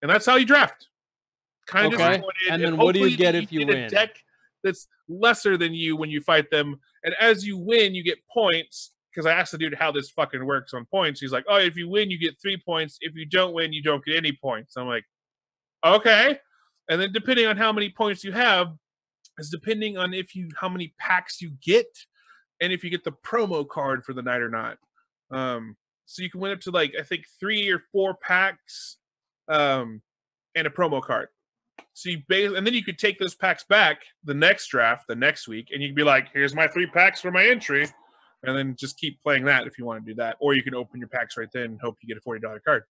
And that's how you draft. Kind of disappointed. And then what do you get if you win? A deck that's lesser than you when you fight them, and as you win you get points, because I asked the dude how this fucking works on points. He's like, oh, if you win you get 3 points, if you don't win you don't get any points. I'm like, okay. And then depending on how many points you have is depending on how many packs you get and if you get the promo card for the night or not. So you can win up to I think 3 or 4 packs and a promo card. So and then you could take those packs back the next draft, the next week, and you can be like, here's my 3 packs for my entry, and then just keep playing that if you want to do that. Or you can open your packs right then and hope you get a $40 card.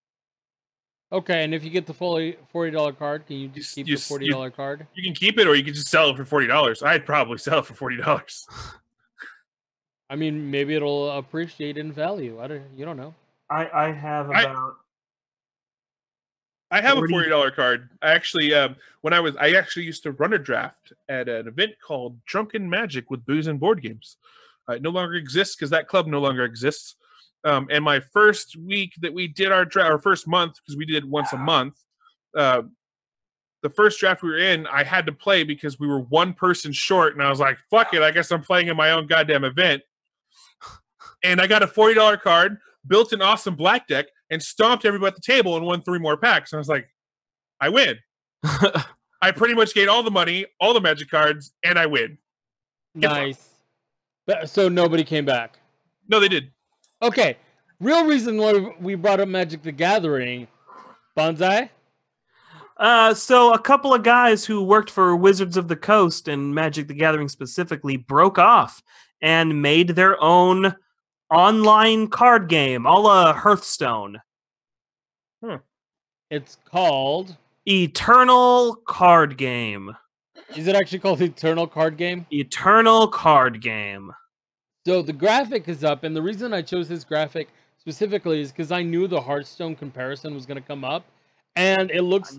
Okay, and if you get the fully $40 card, can you just keep the $40 card? You can keep it, or you can just sell it for $40. I'd probably sell it for $40. I mean, maybe it'll appreciate in value. You don't know. I have about... I have a $40 card. I actually, I actually used to run a draft at an event called Drunken Magic with booze and board games. It no longer exists because that club no longer exists. And my first week that we did our draft, our first month, because we did once a month, the first draft we were in, I had to play because we were 1 person short, and I was like, fuck it, I guess I'm playing in my own goddamn event. And I got a $40 card, built an awesome black deck, and stomped everybody at the table and won 3 more packs. And I was like, I win. I pretty much gained all the money, all the magic cards, and I win. Nice. So nobody came back? No, they did. Okay. Real reason why we brought up Magic the Gathering. Bonsai? So a couple of guys who worked for Wizards of the Coast and Magic the Gathering specifically broke off and made their own online card game, a la Hearthstone. It's called Eternal Card Game. Is it actually called Eternal Card Game? Eternal Card Game. So the graphic is up, and the reason I chose this graphic specifically is because I knew the Hearthstone comparison was going to come up, and it looks...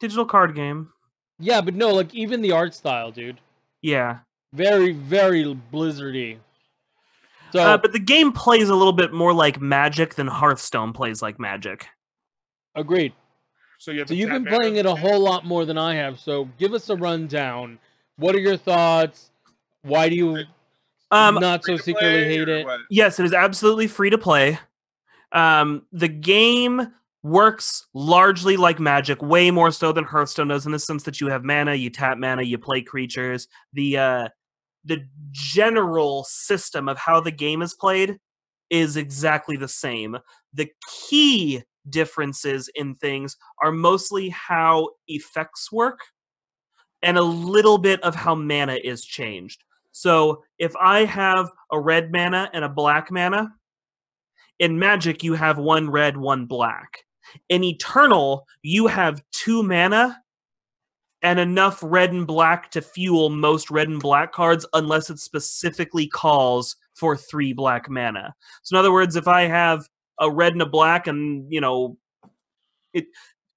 digital card game. Yeah, but no, even the art style, dude. Yeah. Very, very Blizzardy. So, but the game plays a little bit more like Magic than Hearthstone plays like Magic. Agreed. So you've been playing it a whole lot more than I have, so give us a rundown. What are your thoughts? Why do you not so secretly hate it? Yes, it is absolutely free to play. The game works largely like Magic, way more so than Hearthstone does, in the sense that you have mana, you tap mana, you play creatures. The general system of how the game is played is exactly the same. The key differences in things are mostly how effects work and a little bit of how mana is changed. So if I have a red mana and a black mana, in Magic you have 1 red, 1 black. In Eternal, you have 2 mana and enough red and black to fuel most red and black cards unless it specifically calls for 3 black mana. So in other words, if I have a red and a black and, it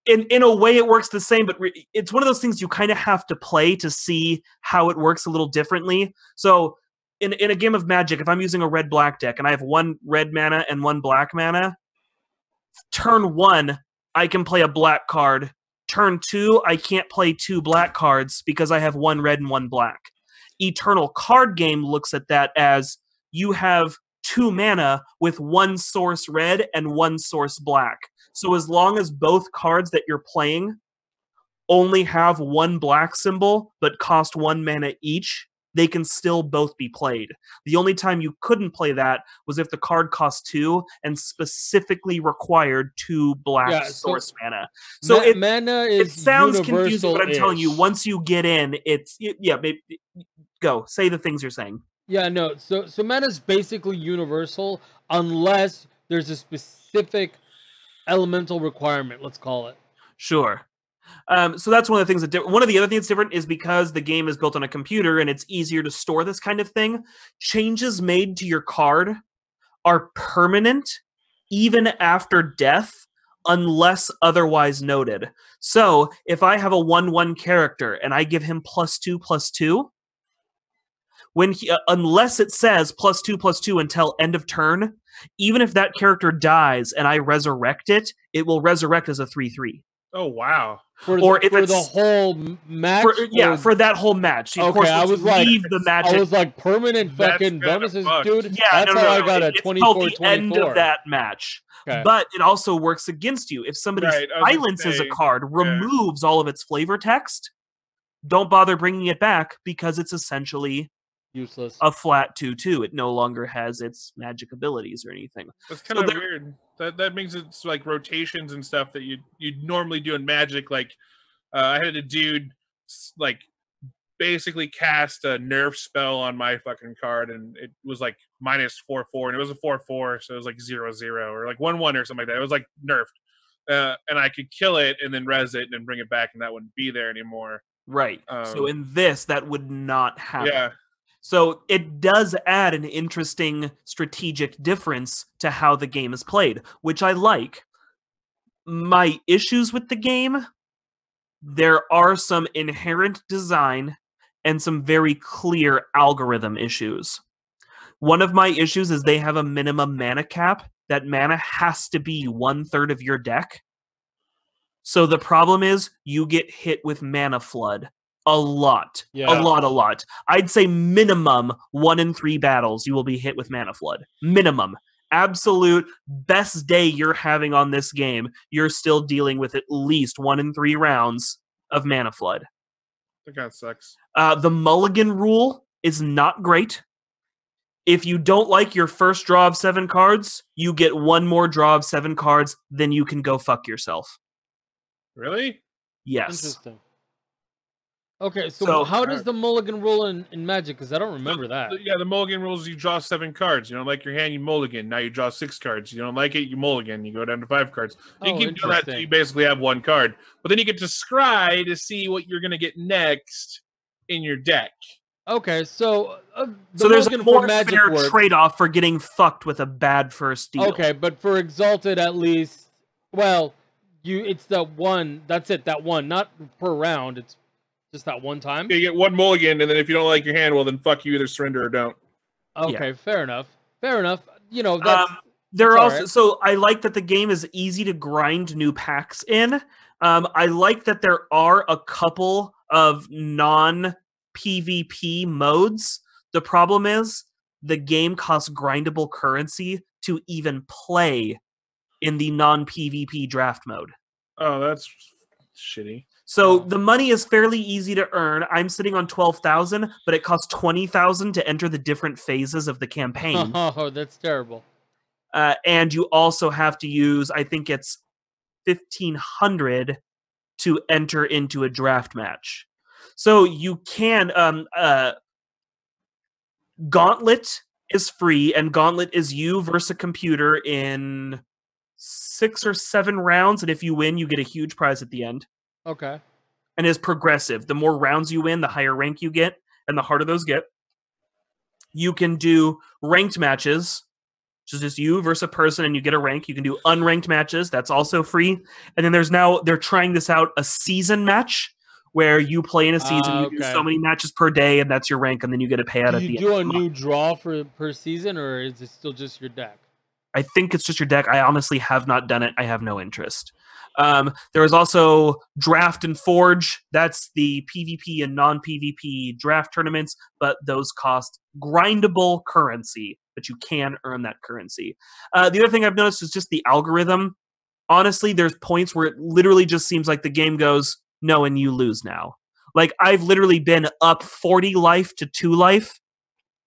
in a way it works the same, but it's one of those things you kind of have to play to see how it works a little differently. So in a game of Magic, if I'm using a red-black deck and I have 1 red mana and 1 black mana, turn 1, I can play a black card. Turn 2, I can't play 2 black cards because I have 1 red and 1 black. Eternal Card Game looks at that as you have 2 mana with 1 source red and 1 source black. So as long as both cards that you're playing only have 1 black symbol but cost 1 mana each, they can still both be played. The only time you couldn't play that was if the card cost 2 and specifically required 2 black source mana. So mana it is sounds confusing, but I'm telling you, universal-ish. once you get in, go say the things you're saying. Yeah, no. So mana is basically universal unless there's a specific elemental requirement. Let's call it. Sure. So that's one of the things one of the other things that's different is because the game is built on a computer and it's easier to store this kind of thing. Changes made to your card are permanent even after death, unless otherwise noted. So if I have a 1/1 character and I give him +2/+2, when unless it says +2/+2 until end of turn, even if that character dies and I resurrect it, it will resurrect as a 3/3. Oh wow! For the whole match. For that whole match. Of course, I was like, leave the magic. I was like permanent fucking bonuses, dude. Yeah, that's how I got a 24/24. The end of that match. Okay. But it also works against you. If somebody silences a card, removes all of its flavor text, don't bother bringing it back because it's essentially useless. A flat 2/2. It no longer has its magic abilities or anything. That's kind of weird. That means it's like rotations and stuff that you'd normally do in Magic. Like I had a dude like basically cast a nerf spell on my fucking card, and it was like -4/4, and it was a 4/4, so it was like 0/0 or like 1/1 or something like that. It was like nerfed, and I could kill it and then res it and then bring it back, and that wouldn't be there anymore. Right. So in this, that would not happen. Yeah. So it does add an interesting strategic difference to how the game is played, which I like. My issues with the game, there are some inherent design and some very clear algorithm issues. One of my issues is they have a minimum mana cap. That mana has to be 1/3 of your deck. So the problem is you get hit with mana flood. A lot. A lot. I'd say minimum 1 in 3 battles you will be hit with mana flood. Minimum. Absolute best day you're having on this game, you're still dealing with at least 1 in 3 rounds of mana flood. That kind of sucks. The mulligan rule is not great. If you don't like your first draw of 7 cards, you get 1 more draw of 7 cards, then you can go fuck yourself. Really? Yes. Interesting. Okay, so how does the mulligan rule in Magic? Because I don't remember that. Yeah, the mulligan rules: you draw 7 cards. You don't like your hand, you mulligan. Now you draw 6 cards. You don't like it, you mulligan. You go down to 5 cards. You keep doing that until you basically have 1 card. But then you get to scry to see what you're going to get next in your deck. Okay, so there's a more fair trade-off for getting fucked with a bad first deal. Okay, but for Exalted, at least, well, it's that one. That's it. That one, not per round. It's just that one time? You get 1 mulligan, and then if you don't like your hand, well, then fuck you, either surrender or don't. Okay, fair enough. Fair enough. You know, that's... There are also... Right. So I like that the game is easy to grind new packs in. I like that there are a couple of non-PvP modes. The problem is the game costs grindable currency to even play in the non-PvP draft mode. Oh, that's shitty. So the money is fairly easy to earn. I'm sitting on 12,000, but it costs 20,000 to enter the different phases of the campaign. Oh, that's terrible. And you also have to use, I think it's 1,500 to enter into a draft match. So you can Gauntlet is free, and Gauntlet is you versus a computer in 6 or 7 rounds, and if you win, you get a huge prize at the end. Okay. And is progressive. The more rounds you win, the higher rank you get, and the harder those get. You can do ranked matches, which is just you versus a person, and you get a rank. You can do unranked matches. That's also free. And then they're trying this out, a season match, where you play in a season, you do so many matches per day, and that's your rank, and then you get a payout at the end. Do you do a new draw per season, or is it still just your deck? I think it's just your deck. I honestly have not done it. I have no interest. There was also Draft and Forge. That's the PvP and non-PvP draft tournaments, but those cost grindable currency, but you can earn that currency. The other thing I've noticed is just the algorithm. Honestly, there's points where it literally just seems like the game goes, no, and you lose now. Like, I've literally been up 40 life to 2 life,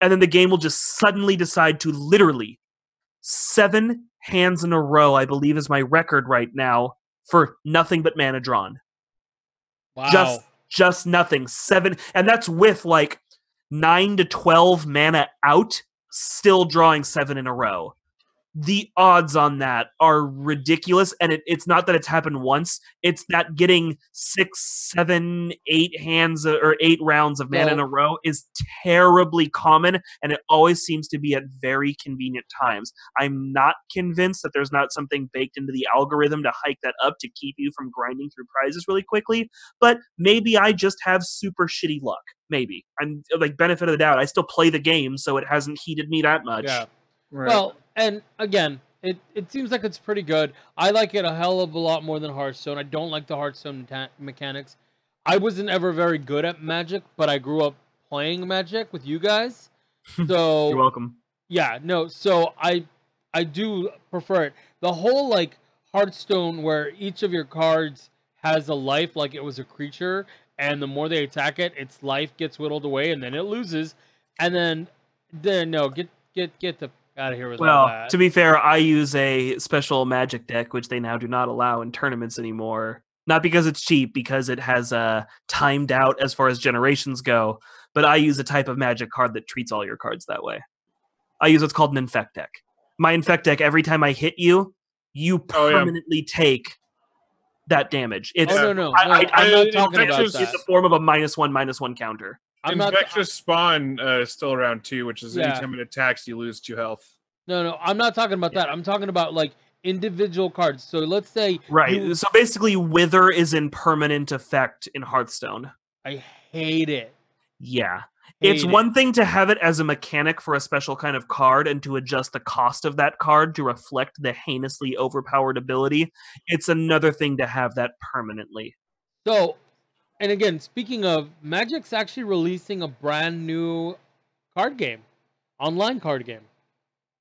and then the game will just suddenly decide to literally 7 hands in a row, I believe is my record right now, for nothing but mana drawn. Wow. Just nothing. 7, and that's with like 9 to 12 mana out, still drawing 7 in a row. The odds on that are ridiculous, and it's not that it's happened once. It's that getting 6, 7, 8 hands or 8 rounds of mana in a row is terribly common, and it always seems to be at very convenient times. I'm not convinced that there's not something baked into the algorithm to hike that up to keep you from grinding through prizes really quickly, but maybe I just have super shitty luck. Maybe. I'm like, benefit of the doubt. I still play the game, so it hasn't heated me that much. Yeah. Right. Well, and again, it seems like it's pretty good. I like it a hell of a lot more than Hearthstone. I don't like the Hearthstone mechanics. I wasn't ever very good at Magic, but I grew up playing Magic with you guys. So You're welcome. yeah, no, so I do prefer it. The whole like Hearthstone where each of your cards has a life like it was a creature, and the more they attack it, its life gets whittled away and then it loses. And then no, get the out of here with all that. To be fair, I use a special Magic deck, which they now do not allow in tournaments anymore. Not because it's cheap, because it has timed out as far as generations go. But I use a type of Magic card that treats all your cards that way. I use what's called an Infect deck. My Infect deck, every time I hit you, you permanently take that damage. It's, I'm not talking about it's that. in the form of a -1/-1 counter. Infectious Spawn is still around too, which is anytime it attacks, you lose 2 health. No, I'm not talking about that. I'm talking about like individual cards. So let's say So basically, Wither is in permanent effect in Hearthstone. I hate it. Yeah. It's one thing to have it as a mechanic for a special kind of card and to adjust the cost of that card to reflect the heinously overpowered ability. It's another thing to have that permanently. So, and again, speaking of, Magic's actually releasing a brand new card game, online card game.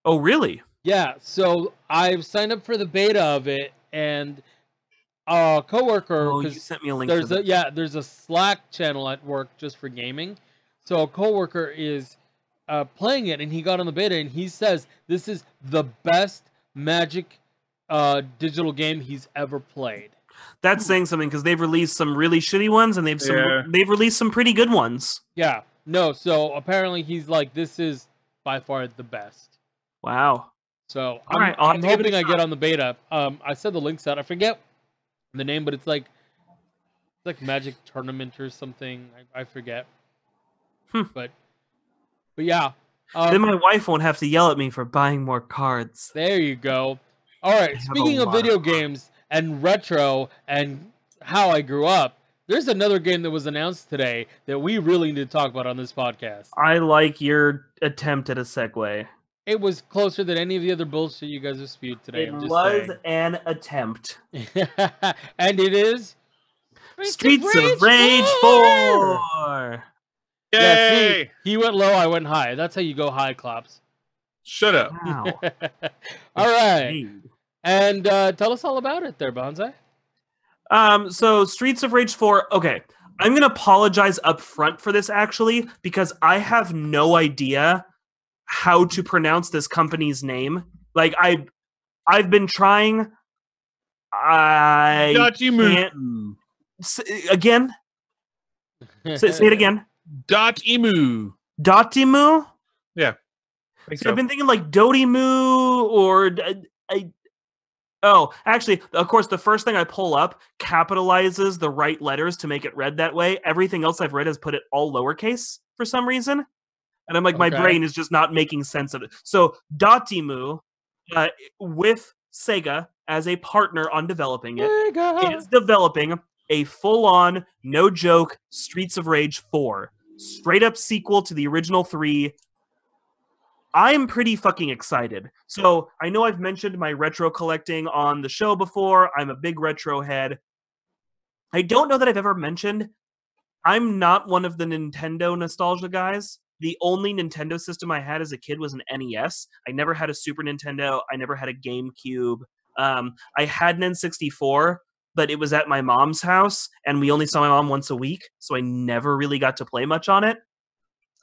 Oh, really? Yeah, so I've signed up for the beta of it, and a coworker. Oh, you sent me a link. There's a Slack channel at work just for gaming. So a coworker is playing it, and he got on the beta, and he says this is the best Magic digital game he's ever played. That's saying something, because they've released some really shitty ones, and they've released some pretty good ones. Yeah, no. So apparently he's like, this is by far the best. Wow. So I'm hoping I get on the beta. I said the link's out. I forget the name, but it's like Magic Tournament or something. I forget. But yeah. Then my wife won't have to yell at me for buying more cards. There you go. All right. Speaking of video games and retro and how I grew up, there's another game that was announced today that we really need to talk about on this podcast. I like your attempt at a segue. It was closer than any of the other bullshit you guys have spewed today. It was an attempt. And it is Streets of Rage 4! Yay! Yeah, see, he went low, I went high. That's how you go high, Klops. Shut up. Wow. All right. And tell us all about it there, Bonsai. So Streets of Rage 4, okay. I'm going to apologize up front for this, actually, because I have no idea how to pronounce this company's name. Like, I've been trying. I can't. Again? Say it again. Dotemu. Dotemu? Yeah. I've been thinking like Dotemu or... Oh, actually, of course, the first thing I pull up capitalizes the right letters to make it read that way. Everything else I've read has put it all lowercase for some reason. And I'm like, my brain is just not making sense of it. So Dotemu, with Sega as a partner on developing it, is developing a full-on, no-joke Streets of Rage 4. Straight-up sequel to the original 3. I'm pretty fucking excited. So I know I've mentioned my retro collecting on the show before. I'm a big retro head. I don't know that I've ever mentioned I'm not one of the Nintendo nostalgia guys. The only Nintendo system I had as a kid was an NES. I never had a Super Nintendo. I never had a GameCube. I had an N64, but it was at my mom's house, and we only saw my mom once a week, so I never really got to play much on it.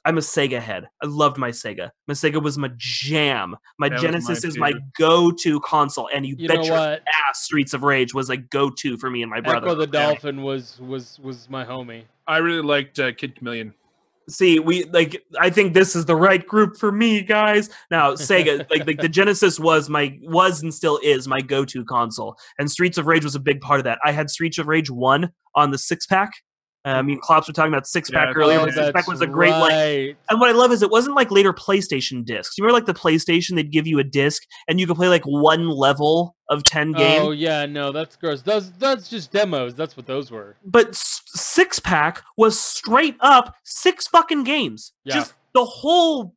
I'm a Sega head. I loved my Sega. My Sega was my jam. My That was Genesis mine is my too. go-to console, and you You bet know your what? ass Streets of Rage was a go-to for me and my brother. Echo the Dolphin was my homie. I really liked Kid Chameleon. See, I think this is the right group for me, guys. Now, Sega, like the Genesis was and still is my go-to console, and Streets of Rage was a big part of that. I had Streets of Rage 1 on the 6-pack. I mean, Klops were talking about 6-pack Yeah, earlier. oh, The 6-pack that's was a great right. and what I love is it wasn't like later PlayStation discs. You remember like the PlayStation, they'd give you a disc and you could play like one level of 10 games. Oh yeah, no, that's gross. That's just demos. That's what those were. But 6-pack was straight up 6 fucking games. Yeah. Just the whole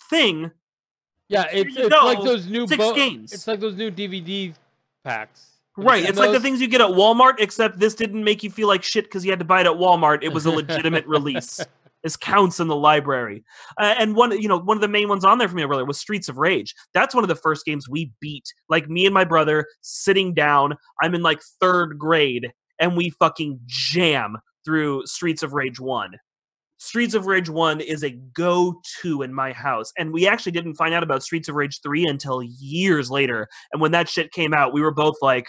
thing. Yeah, you it's go, like those new 6 games. It's like those new DVD packs. Right, it's like the things you get at Walmart, except this didn't make you feel like shit because you had to buy it at Walmart. It was a legitimate release. This counts in the library. And one of the main ones on there for me earlier was Streets of Rage. That's one of the first games we beat. Like me and my brother sitting down. I'm in like 3rd grade, and we fucking jam through Streets of Rage 1. Streets of Rage 1 is a go-to in my house. And we actually didn't find out about Streets of Rage 3 until years later. And when that shit came out, we were both like,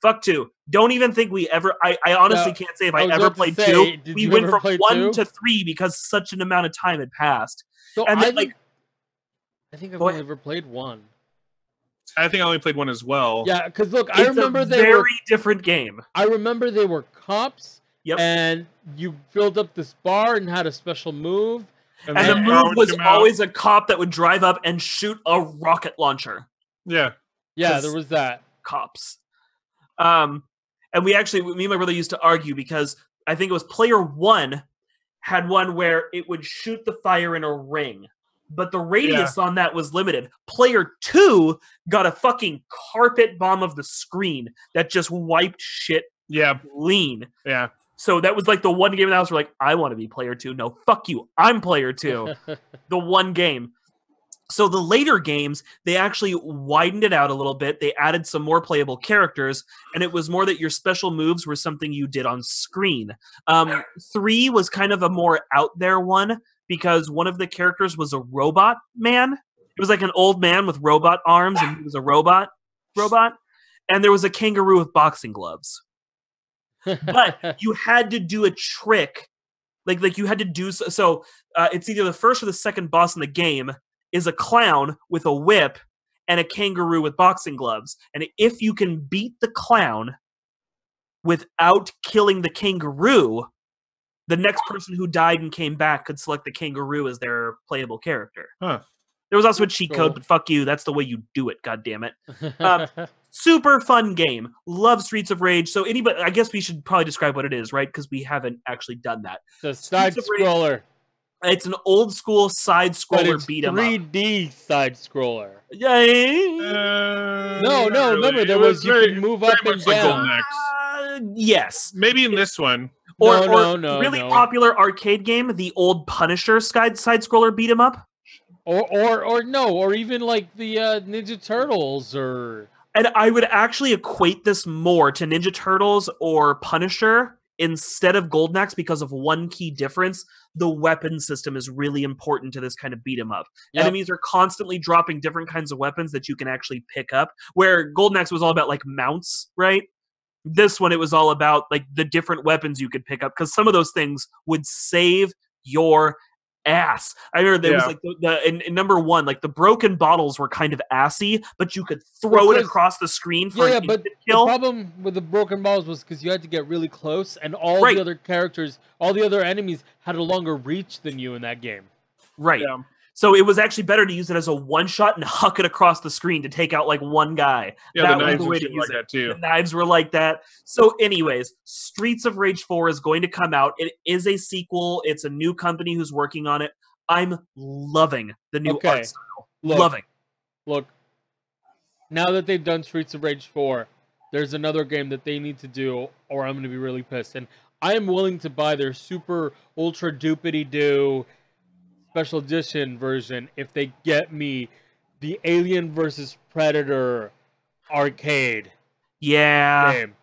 fuck 2. Don't even think we ever. I honestly can't say if I ever played 2. We went from 1 to 3 because such an amount of time had passed. So and I then, think I've only ever played 1. I think I only played 1 as well. Yeah, because look, it's I remember a they very were different game. I remember they were cops. Yep. And you filled up this bar and had a special move. And the move was always a cop that would drive up and shoot a rocket launcher. Yeah. Yeah, there was that. Cops. And me and my brother used to argue because I think it was player 1 had one where it would shoot the fire in a ring, but the radius on that was limited. Player 2 got a fucking carpet bomb of the screen that just wiped shit clean. Yeah. So that was like the one game in the house where like, I want to be player 2. No, fuck you. I'm player 2. The one game. So the later games, they actually widened it out a little bit. They added some more playable characters, and it was more that your special moves were something you did on screen. 3 was kind of a more out there one because one of the characters was a robot man. It was like an old man with robot arms, and he was a robot. And there was a kangaroo with boxing gloves. But you had to do a trick. Like you had to do so. It's either the first or the second boss in the game is a clown with a whip and a kangaroo with boxing gloves. And if you can beat the clown without killing the kangaroo, the next person who died and came back could select the kangaroo as their playable character. Huh. There was also a cheat code, but fuck you. That's the way you do it, goddammit. Super fun game. Love Streets of Rage. So I guess we should probably describe what it is, right? Because we haven't actually done that. The side scroller. It's an old school side scroller beat 'em up. 3D side scroller. Yeah. No, remember there was you could move up and down. Yes. Maybe in this one. Or really popular arcade game, the old Punisher side scroller beat 'em up. Or even like the Ninja Turtles or. And I would actually equate this more to Ninja Turtles or Punisher instead of Golden Axe because of one key difference. The weapon system is really important to this kind of beat 'em up. Yep. Enemies are constantly dropping different kinds of weapons that you can actually pick up, where Golden Axe was all about like mounts, right? This one, it was all about like the different weapons you could pick up because some of those things would save your ass. I remember there was like in number 1, like the broken bottles were kind of assy, but you could throw it across the screen for an but kill. The problem with the broken bottles was because you had to get really close, and all the other characters, all the other enemies had a longer reach than you in that game. Right. Yeah. So it was actually better to use it as a one-shot and huck it across the screen to take out like one guy. Yeah, that the knives was the way to use like that too. The knives were like that. So anyways, Streets of Rage 4 is going to come out. It is a sequel. It's a new company who's working on it. I'm loving the new Okay. art style. Look. Loving. Look, now that they've done Streets of Rage 4, there's another game that they need to do, or I'm going to be really pissed. And I am willing to buy their super ultra doopity doo special edition version if they get me the Alien vs Predator arcade Yeah. game.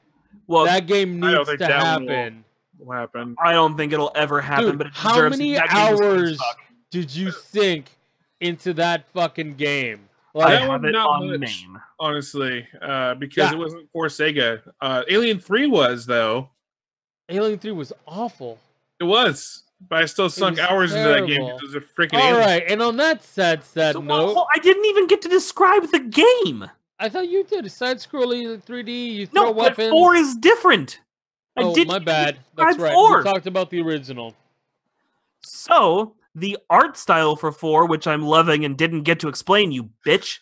Well, That game I don't needs think to that one happen. will happen. I don't think it'll ever happen, Dude, but it how deserves many that game was fun as hours fuck. did you sink into that fucking game? I Like, That have one, it not on much. main. Honestly, because Yeah. it wasn't for Sega. Alien 3 was, though. Alien 3 was awful. It was. But I still sunk was hours into that game terrible. because it was a freaking All alien. right, and on that sad So, note, I didn't even get to describe the game. I thought you did No, side-scrolling 3D. You throw but weapons. 4 is different. I Oh, didn't my even bad. That's describe right. 4. We talked about the original. So, the art style for 4, which I'm loving and didn't get to explain, you bitch,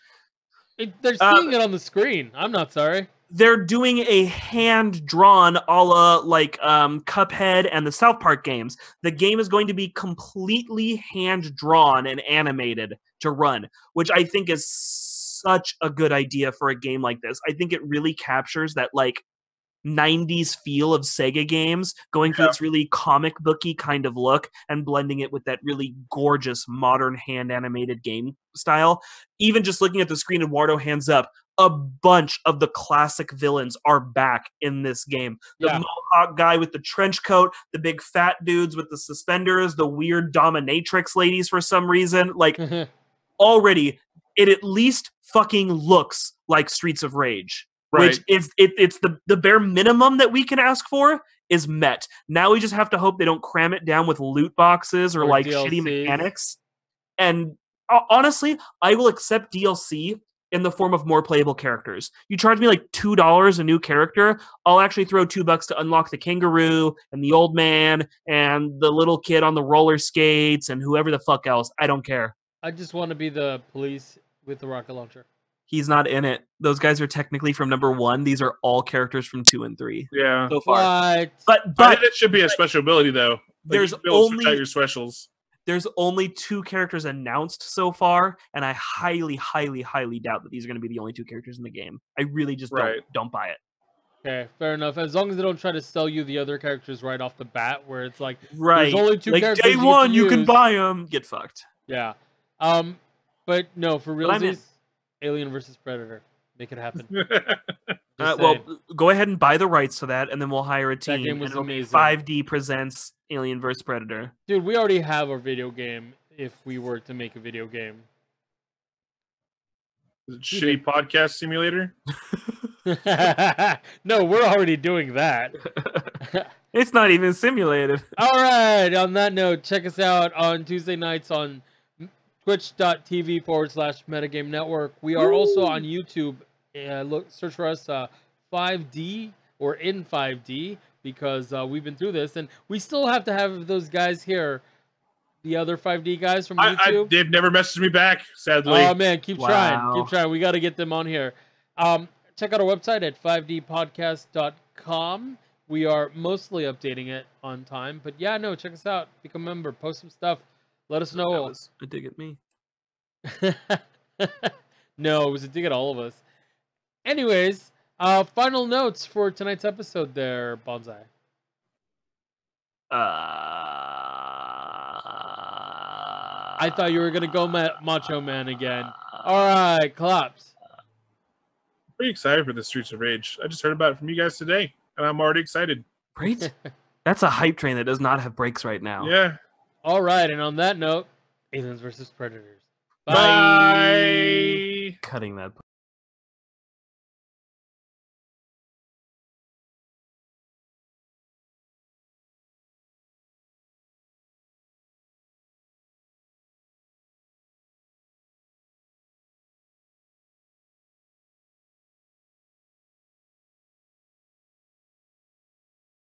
They're seeing it on the screen. I'm not sorry. they're doing a hand-drawn a la like Cuphead and the South Park games. The game is going to be completely hand-drawn and animated to run, which I think is such a good idea for a game like this. I think it really captures that like 90s feel of Sega games, going for this really comic booky kind of look and blending it with that really gorgeous modern hand animated game style. Even just looking at the screen, Eduardo hands up, a bunch of the classic villains are back in this game. The Yeah. Mohawk guy with the trench coat, the big fat dudes with the suspenders, the weird dominatrix ladies for some reason. Like, already, it at least fucking looks like Streets of Rage. Right. Which is it's the bare minimum that we can ask for is met. Now we just have to hope they don't cram it down with loot boxes or like shitty DLCs. mechanics. And honestly, I will accept DLC in the form of more playable characters. You charge me like $2 a new character, I'll actually throw $2 to unlock the kangaroo and the old man and the little kid on the roller skates and whoever the fuck else. I don't care. I just want to be the police with the rocket launcher. He's not in it. Those guys are technically from number 1. These are all characters from 2 and 3 Yeah. so far. What? But I think that should be a special ability, though. Like, there's you should be able to switch only- out your specials. there's only 2 characters announced so far, and I highly, highly, highly doubt that these are going to be the only 2 characters in the game. I really just don't buy it. Okay, fair enough. As long as they don't try to sell you the other characters right off the bat, where it's like, Right. there's only 2 like characters day you get to 1, you can use. buy them. Get fucked. Yeah. But no, for But I'm in. realsies, Alien versus Predator. Make it happen. Well, go ahead and buy the rights to that, and then we'll hire a That team. game and was it'll be amazing. 5D presents Alien vs Predator. Dude, we already have our video game if we were to make a video game. Is it shitty podcast simulator? No, we're already doing that. It's not even simulated. All right. On that note, check us out on Tuesday nights on twitch.tv/Metagame Network. We are also on YouTube. Search for us 5D or in 5D because we've been through this and we still have to have those guys here. The other 5D guys from YouTube. They've never messaged me back, sadly. Oh man, keep trying. Wow. Keep trying. We got to get them on here. Check out our website at 5dpodcast.com. We are mostly updating it on time. But yeah, no, check us out. Become a member. Post some stuff. Let us That know. was a dig at me. No, it was a dig at all of us. Anyways, final notes for tonight's episode there, Bonsai. I thought you were going to go Macho Man again. All right, claps. Pretty excited for the Streets of Rage. I just heard about it from you guys today, and I'm already excited. Right? That's a hype train that does not have brakes right now. Yeah. All right, and on that note, Aliens versus Predators. Bye. Cutting that.